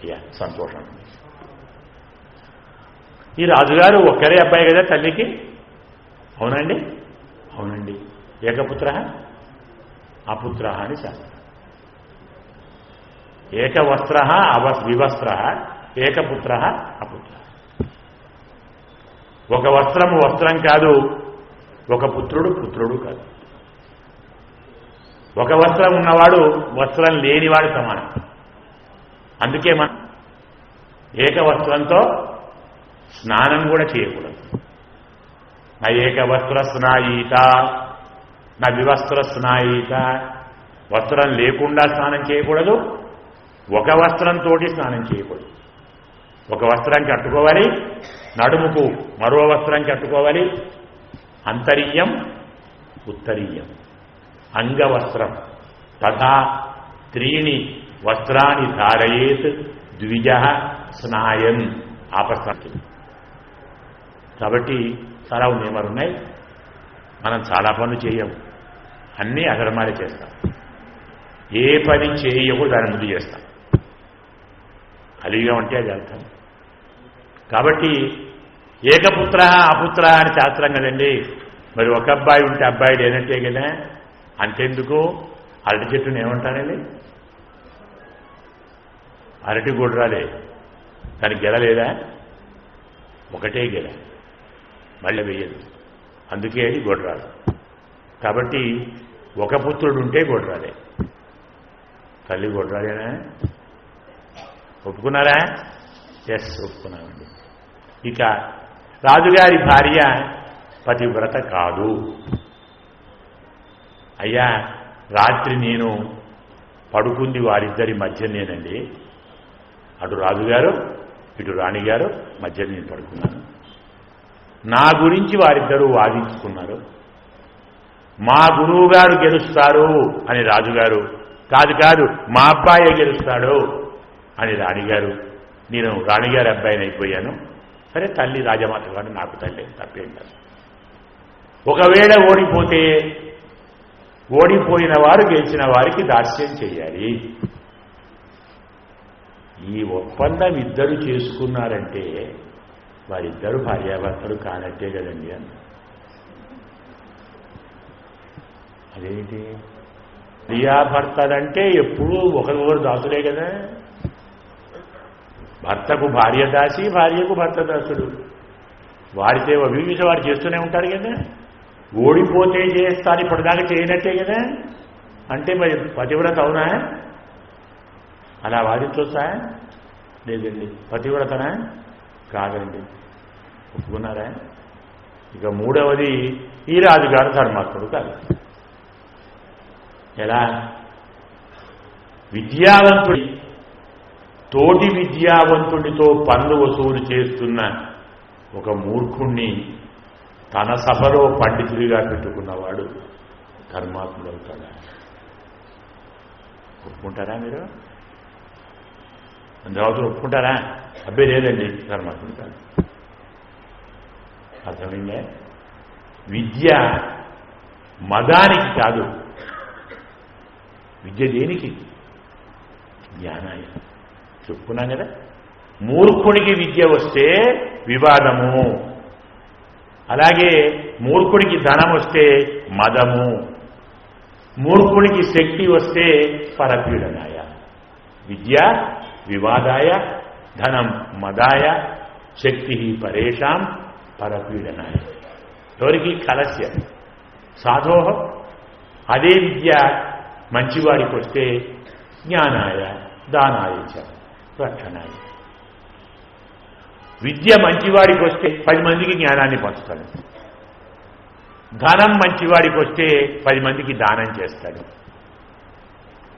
అయ్యా సంతోషం. ఈ రాజుగారు ఒక్కరే అబ్బాయి కదా తల్లికి? అవునండి. అవునండి. ఏకపుత్ర అపుత్ర అని శాస్త్రం. ఏకవస్త్ర వివస్త్ర, ఏకపుత్ర అపుత్ర. ఒక వస్త్రము వస్త్రం కాదు, ఒక పుత్రుడు పుత్రుడు కాదు. ఒక వస్త్రం ఉన్నవాడు వస్త్రం లేనివాడు సమానం. అందుకే మనం ఏకవస్త్రంతో స్నానం కూడా చేయకూడదు. నా ఏకవస్త్ర స్నాయీత, నా వివస్త్ర స్నాయీత. వస్త్రం లేకుండా స్నానం చేయకూడదు, ఒక వస్త్రంతో స్నానం చేయకూడదు. ఒక వస్త్రం కట్టుకోవాలి, నడుముకు మరో వస్త్రం కట్టుకోవాలి. అంతరీయం ఉత్తరీయం అంగవస్త్రం తథా త్రీణి వస్త్రాన్ని ధారయేత్ ద్విజ స్నాయన్ ఆపస్థానికి. కాబట్టి చాలా నియమాలు ఉన్నాయి. మనం చాలా పనులు చేయం, అన్నీ అధర్మాలే చేస్తాం. ఏ పని చేయకూడదు దాని ముందు చేస్తాం. కలియుగం అంటే అది అర్థం. కాబట్టి ఏకపుత్ర అపుత్ర అని శాస్త్రం కదండి. మరి ఒక అబ్బాయి ఉంటే అబ్బాయి లేనట్టే కదా. అంతెందుకు అరటి చెట్టును ఏమంటారండి? అరటి గొడ్రాలే, దానికి గెల లేదా? ఒకటే గెల, మళ్ళీ వేయదు, అందుకే అది గొడ్రాలు. కాబట్టి ఒక పుత్రుడు ఉంటే గొడ్రాలే. తల్లి గొడ్రాలేనా? ఒప్పుకున్నారా? ఎస్, ఒప్పుకున్నామండి. ఇక రాజుగారి భార్య పతివ్రత కాదు. అయ్యా రాత్రి నేను పడుకుంది వారిద్దరి మధ్యనేనండి. అటు రాజుగారు ఇటు రాణిగారు మధ్య నేను పడుకున్నాను. నా గురించి వారిద్దరూ వాదించుకున్నారు. మా గురువుగారు గెలుస్తారు అని రాజుగారు, కాదు మా అబ్బాయే గెలుస్తాడు అని రాణిగారు. నేను రాణిగారి అబ్బాయిని అయిపోయాను. సరే, తల్లి రాజమాత గారు నాకు తల్లి, తప్పేం కాదు. ఒకవేళ ఓడిపోయిన వారు గెలిచిన వారికి దాస్యం చేయాలి. ఈ ఒప్పందం ఇద్దరు చేసుకున్నారంటే వారిద్దరు భార్యాభర్తలు కానట్టే కదండి అన్న. అదేంటి భార్యాభర్తలంటే ఎప్పుడూ ఒకరికొకరు దాసులే కదా. భర్తకు భార్య దాసి, భార్యకు భర్త దాసుడు. వాడితే అభివృద్ధి వాడు చేస్తూనే ఉంటారు కదా. ఓడిపోతే చేస్తాను, ఇప్పటిదాకా చేయనట్టే కదా. అంటే మరి పతివ్రత అవునా? అలా వాదించొచ్చా? లేదండి. పతివ్రతనా? కాదండి. ఒప్పుకున్నారా? ఇక మూడవది, ఈ రాజుగారు ధర్మాత్ముడు కాదు. ఎలా? విద్యావంతుడి తోటి విద్యావంతుడితో పన్ను వసూలు చేస్తున్న ఒక మూర్ఖుణ్ణి తన సభలో పండితుడిగా పెట్టుకున్నవాడు ధర్మాత్ముడు అవుతాడా? ఒప్పుకుంటారా మీరు? అందువల్ల ఒప్పుకుంటారా? అబ్బే లేదండి, ధర్మాత్ముడు కాదు. అర్థమైందే? విద్య మదానికి కాదు. విద్య దేనికి? జ్ఞానాయ. చెప్పుకున్నాం కదా. మూర్ఖుడికి విద్య వస్తే వివాదము, అలాగే మూర్ఖుడికి ధనం వస్తే మదము, మూర్ఖుడికి శక్తి వస్తే పరపీడనాయ. విద్య వివాదాయ, ధనం మదాయ, శక్తి పరేషాం పరపీడనాయ. ఎవరికి? కలస్య సాధోహ. అదే విద్య మంచివాడికి వస్తే జ్ఞానాయ, దానాయ చ రక్షణాయ. విద్య మంచివాడికి వస్తే 10 మందికి జ్ఞానాన్ని పంచుతాడు. ధనం మంచివాడికి వస్తే 10 మందికి దానం చేస్తాడు.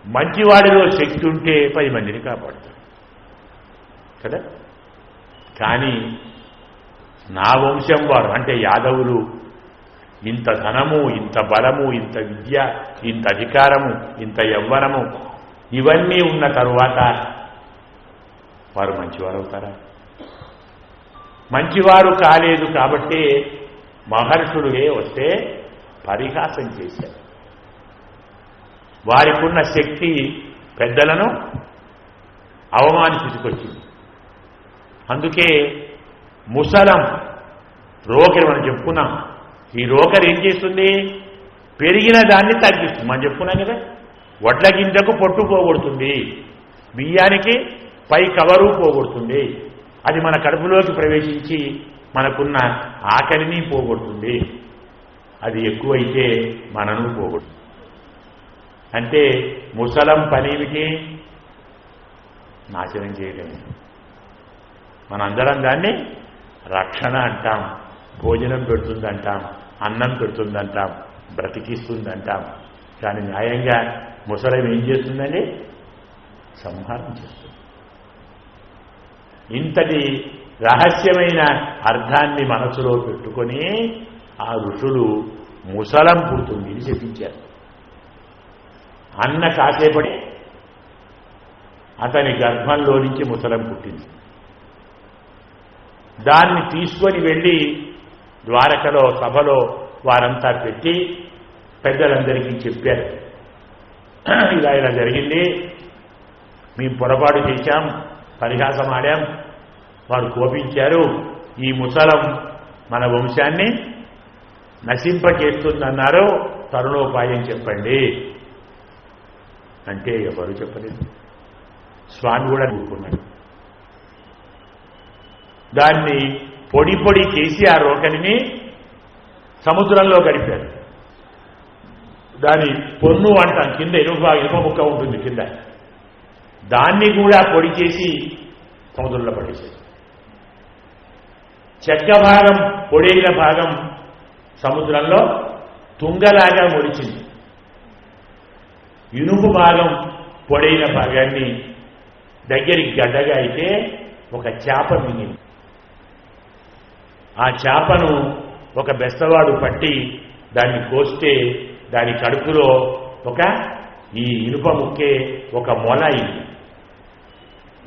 మంచివాడిలో శక్తి ఉంటే 10 మందిని కాపాడుతాడు కదా. కానీ నా వంశం వారు అంటే యాదవులు ఇంత ధనము, ఇంత బలము, ఇంత విద్య, ఇంత అధికారము, ఇంత యవ్వనము ఇవన్నీ ఉన్న తరువాత వారు మంచివారు అవుతారా? మంచివారు కాలేదు కాబట్టి మహర్షులుగే వస్తే పరిహాసం చేశారు. వారికున్న శక్తి పెద్దలను అవమానించుకొచ్చింది. అందుకే ముసలం రోకరి మనం చెప్పుకున్నాం. ఈ రోకరి ఏం చేస్తుంది? పెరిగిన దాన్ని తగ్గిస్తుంది. మనం చెప్పుకున్నాం కదా. వడ్ల గింజకు పొట్టు పోగొడుతుంది, బియ్యానికి పై కవరు పోగొడుతుంది. అది మన కడుపులోకి ప్రవేశించి మనకున్న ఆకలిని పోగొడుతుంది. అది ఎక్కువైతే మనను పోగొడుతుంది. అంటే ముసలం పనేమిటి? నాశనం చేయడమే. మనందరం దాన్ని రక్షణ అంటాం, భోజనం పెడుతుందంటాం, అన్నం పెడుతుందంటాం, బ్రతికిస్తుందంటాం. కానీ న్యాయంగా ముసలం ఏం చేస్తుందండి? సంహారం చేస్తుంది. ఇంతటి రహస్యమైన అర్థాన్ని మనసులో పెట్టుకొని ఆ ఋషులు ముసలం పుడుతుంది అని చెప్పించారు. అన్న కాసేపటి అతని గర్భంలో నుంచి ముసలం పుట్టింది. దాన్ని తీసుకొని వెళ్ళి ద్వారకలో సభలో వారంతా పెట్టి పెద్దలందరికీ చెప్పారు. ఇలా ఇలా జరిగింది, మేము పొరపాటు చేశాం, పరిహాసం ఆడాం, వారు కోపించారు, ఈ ముసలం మన వంశాన్ని నశింపచేస్తుందన్నారు, తరుణోపాయం చెప్పండి అంటే ఎవరు చెప్పలేదు. స్వామి కూడా అనుకున్నాడు. దాన్ని పొడి పొడి చేసి ఆ రోకలిని సముద్రంలో గడిపారు. దాని పొన్ను అంటాం, కింద ఇనుప ముక్క ఉంటుంది కింద, దాన్ని కూడా పొడి చేసి సముద్రంలో పడేశారు. చెక్క భాగం పొడైన భాగం సముద్రంలో తుంగలాగా మొలిచింది. ఇనుపు భాగం పొడైన భాగాన్ని దగ్గరికి గడ్డగా అయితే ఒక చేప మింగింది. ఆ చేపను ఒక బెస్తవాడు పట్టి దాన్ని కోస్తే దాని కడుపులో ఈ ఇనుప ముక్కే ఒక మొల అయింది.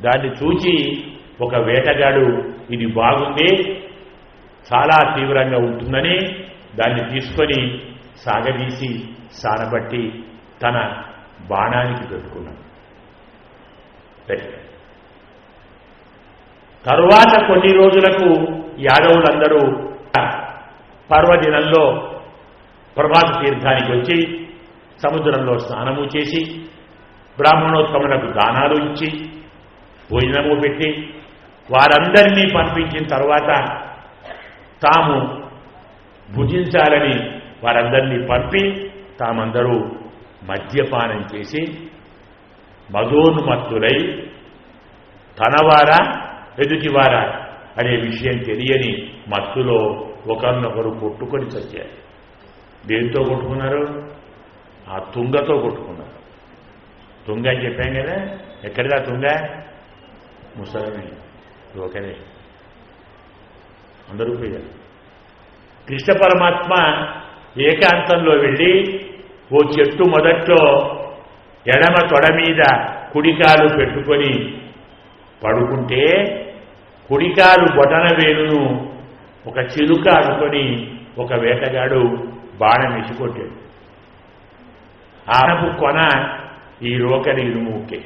దాన్ని చూచి ఒక వేటగాడు ఇది బాగుంది, చాలా తీవ్రంగా ఉంటుందని దాన్ని తీసుకొని సాగదీసి సానబట్టి తన బాణానికి పెట్టుకున్నాడు. తరువాత కొన్ని రోజులకు యాదవులందరూ పర్వదినంలో ప్రభాత తీర్థానికి వచ్చి సముద్రంలో స్నానము చేసి బ్రాహ్మణోత్తములకు దానాలు ఇచ్చి భోజనము పెట్టి వారందరినీ పంపించిన తర్వాత తాము భుజించాలని వారందరినీ పంపి తామందరూ మద్యపానం చేసి మదోన్మత్తులై తనవారా ఎదుటివారా అనే విషయం తెలియని మత్తులో ఒకరినొకరు కొట్టుకొని చచ్చారు. దేంతో కొట్టుకున్నారు? ఆ తుంగతో కొట్టుకున్నారు. తుంగ అని చెప్పాం కదా, ఎక్కడిదా తుంగ? ముసలమే ఒకనే అందరూ పోయారు. కృష్ణ పరమాత్మ ఏకాంతంలో వెళ్ళి ఓ చెట్టు మొదట్లో ఎడమ తొడ మీద కుడికాలు పెట్టుకొని పడుకుంటే కుడికాలు బొటన వేలును ఒక చిలుక అనుకొని ఒక వేటగాడు బాణం వేసికొట్టాడు. ఆనపు కొన ఈ రోకలి ఇరుముకే.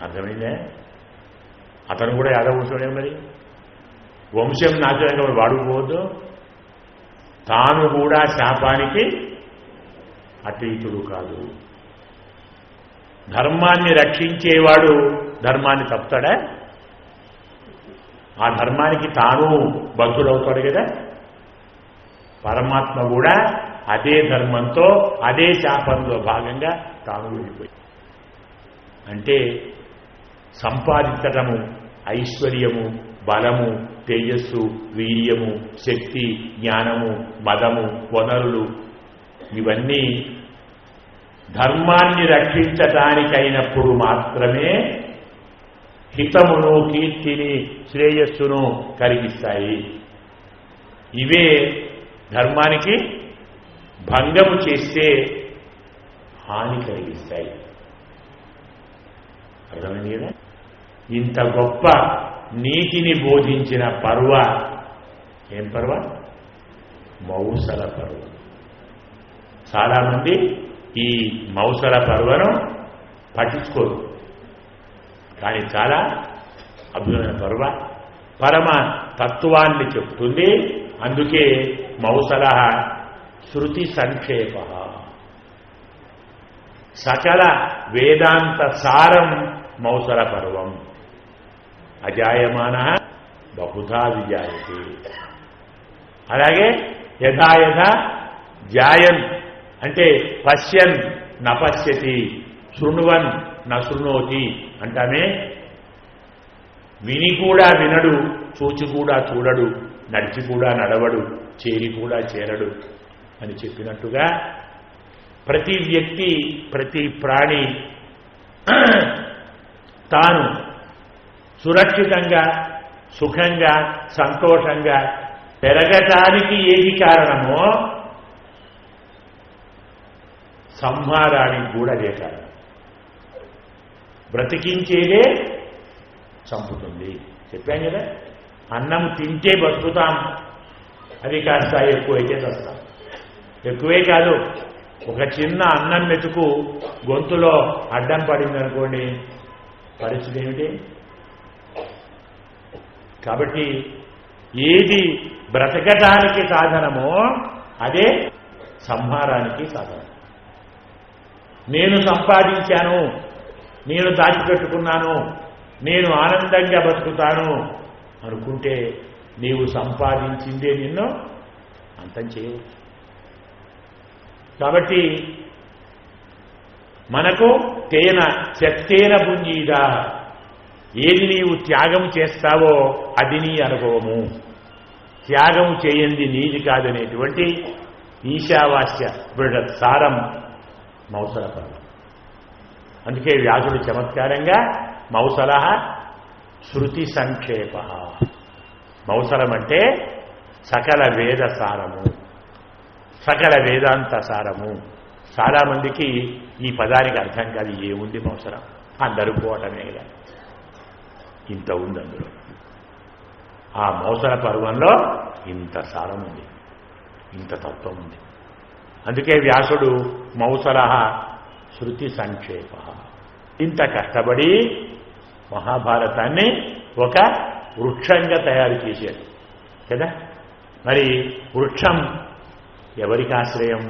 అర్థమైందే? అతను కూడా యాదవంశుడే. మరి వంశం నాశనంగా వాడుకోవద్దు. తాను కూడా శాపానికి అతీతుడు కాదు. ధర్మాన్ని రక్షించేవాడు ధర్మాన్ని తప్పుతాడా? ఆ ధర్మానికి తాను బద్ధుడవుతాడు కదా. పరమాత్మ కూడా అదే ధర్మంతో అదే శాపంలో భాగంగా తాను వెళ్ళిపోయి. అంటే సంపాదించటము, ఐశ్వర్యము, బలము, తేజస్సు, వీర్యము, శక్తి, జ్ఞానము, మదము, వనరులు ఇవన్నీ ధర్మాన్ని రక్షించటానికైనప్పుడు మాత్రమే హితమును, కీర్తిని, శ్రేయస్సును కలిగిస్తాయి. ఇవే ధర్మానికి భంగము చేస్తే హాని కలిగిస్తాయి. అర్థమైంది కదా? ఇంత గొప్ప నీతిని బోధించిన పర్వ ఏం పర్వ? మౌసల పర్వ. చాలామంది ఈ మౌసల పర్వను పట్టించుకోరు, కానీ చాలా అద్భుతమైన పర్వ. పరమ తత్వాన్ని చెప్తుంది. అందుకే మౌసల శృతి సంక్షేప, సకల వేదాంత సారం మౌసల పర్వం. అజాయమాన బహుధా విజాయతే. అలాగే యథా యథా జాయన్ అంటే పశ్యన్ నపశ్యతి, శృణువన్ నశృణోతి అంటామే. విని కూడా వినడు, చూచి కూడా చూడడు, నడిచి కూడా నడవడు, చేరి కూడా చేరడు అని చెప్పినట్టుగా ప్రతి వ్యక్తి, ప్రతి ప్రాణి తాను సురక్షితంగా, సుఖంగా, సంతోషంగా పెరగటానికి ఏది కారణమో సంహారానికి కూడా అదే కారణం. బ్రతికించేదే చంపుతుంది. చెప్పాం కదా, అన్నం తింటే బతుకుతాం, అది కాస్త ఎక్కువైతే చస్తాం. ఎక్కువే కాదు, ఒక చిన్న అన్నం మెతుకు గొంతులో అడ్డం పడిందనుకోండి, పరిస్థితి ఏమిటి? కాబట్టి ఏది బ్రతకటానికి సాధనమో అదే సంహారానికి సాధనం. నేను సంపాదించాను, నేను దాచిపెట్టుకున్నాను, నేను ఆనందంగా బతుకుతాను అనుకుంటే నీవు సంపాదించిందే నిన్ను అంతం చేయవచ్చు. కాబట్టి మనకు తేన చెత్తేన పుంజీదా, ఏది నీవు త్యాగం చేస్తావో అది నీ అనుభవము, త్యాగం చేయండి నీది కాదనేటువంటి ఈశావాస్య బృహత్ సారం మౌసల పర్వం. అందుకే వ్యాసుడు చమత్కారంగా మౌసల శృతి సంక్షేప, మౌసలం అంటే సకల వేద సారము, సకల వేదాంత సారము. చాలామందికి ఈ పదానికి అర్థం కాదు, ఏముంది మౌసలం, అందరూ పోవటమే కదా. ఇంత ఉంది అందులో. ఆ మౌసల పర్వంలో ఇంత సారం ఉంది, ఇంత తత్వం ఉంది. అందుకే వ్యాసుడు మౌసల శృతి సంక్షేప, ఇంత కష్టపడి మహాభారతాన్ని ఒక వృక్షంగా తయారు చేశాడు కదా. మరి వృక్షం ఎవరికి ఆశ్రయం?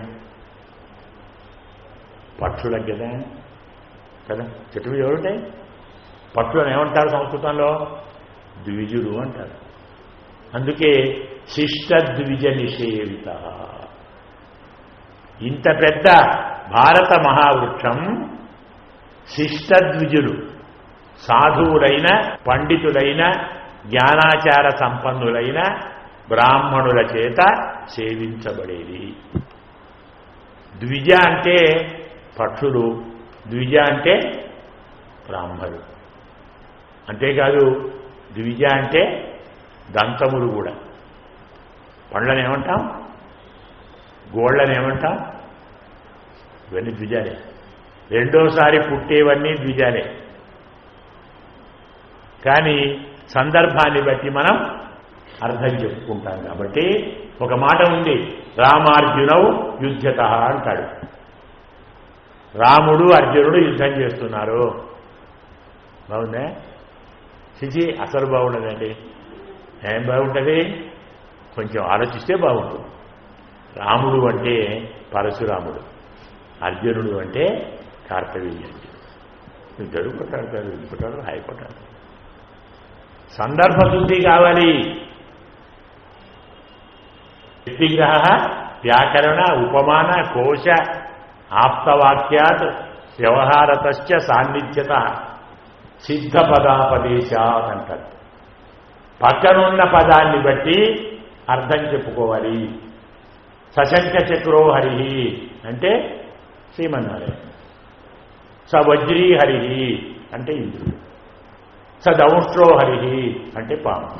పక్షులకు కదా కదా. చెట్టు మీద ఎవరుంటాయి? పక్షులను ఏమంటారు సంస్కృతంలో? ద్విజుడు అంటారు. అందుకే శిష్టద్విజ నిషేవిత. ఇంత పెద్ద భారత మహావృక్షం శిష్టద్విజులు, సాధువులైన పండితులైన జ్ఞానాచార సంపన్నులైన బ్రాహ్మణుల చేత సేవించబడేది. ద్విజ అంటే పక్షులు, ద్విజ అంటే బ్రాహ్మణులు. అంతేకాదు ద్విజ అంటే దంతములు కూడా. పండ్లను ఏమంటాం? గోళ్లను ఏమంటాం? ఇవన్నీ ద్విజాలే. రెండోసారి పుట్టేవన్నీ ద్విజాలే. కానీ సందర్భాన్ని బట్టి మనం అర్థం చెప్పుకుంటాం. కాబట్టి ఒక మాట ఉంది, రామార్జునౌ యుద్ధత అంటాడు. రాముడు అర్జునుడు యుద్ధం చేస్తున్నారు. బాగుందా? చిచి అసలు బాగుండదండి. ఏం బాగుంటుంది? కొంచెం ఆలోచిస్తే బాగుంటుంది. రాముడు అంటే పరశురాముడు, అర్జునుడు అంటే కార్తవీర్యుడు. ఇద్దరు కొట్టాడతారు, ఇంకొట్టాడు, హాయిపోతాడు. సందర్భ శుద్ధి కావాలి. వ్యక్తిగ్రహ, వ్యాకరణ, ఉపమాన, కోశ, ఆప్తవాక్యాత్ వ్యవహారతశ్చ సాన్నిధ్యత సిద్ధ పదాపదేశాత్ అంటారు. పక్కనున్న పదాన్ని బట్టి అర్థం చెప్పుకోవాలి. సశంఖ చక్రో హరి అంటే శ్రీమన్నారాయణ, సవజ్రీ హరి అంటే ఇంద్రుడు, సదౌష్ట్రో హరి అంటే పాము,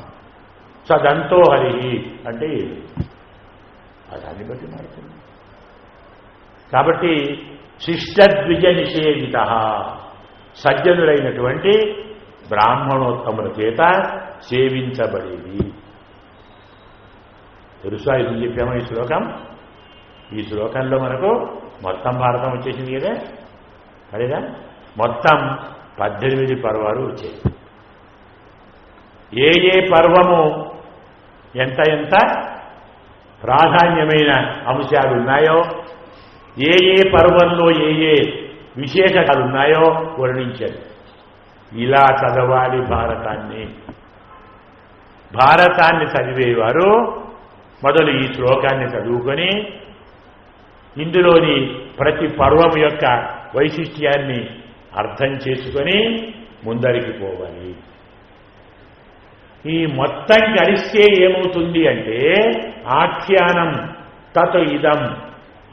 సదంతో హరి అంటే ఏడు. పదాన్ని బట్టి మారుతుంది. కాబట్టి శిష్టద్విజ నిషేధిత, సజ్జనులైనటువంటి బ్రాహ్మణోత్తముల చేత సేవించబడేది. తెలుసా ఇది చెప్పామో ఈ శ్లోకం? ఈ శ్లోకంలో మనకు మొత్తం భారతం వచ్చేసింది కదా, అదేగా. మొత్తం 18 పర్వాలు వచ్చాయి. ఏ ఏ పర్వము ఎంత ఎంత ప్రాధాన్యమైన అంశాలు ఉన్నాయో, ఏ ఏ పర్వంలో ఏ ఏ విశేషాలు ఉన్నాయో వర్ణించారు. ఇలా చదవాలి భారతాన్ని. భారతాన్ని చదివేవారు మొదలు ఈ శ్లోకాన్ని చదువుకొని ఇందులోని ప్రతి పర్వం యొక్క వైశిష్ట్యాన్ని అర్థం చేసుకొని ముందరికి పోవాలి. ఈ మొత్తం కలిస్తే ఏమవుతుంది అంటే ఆఖ్యానం తత్ ఇదం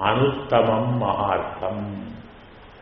అనుత్తమం మహార్థం.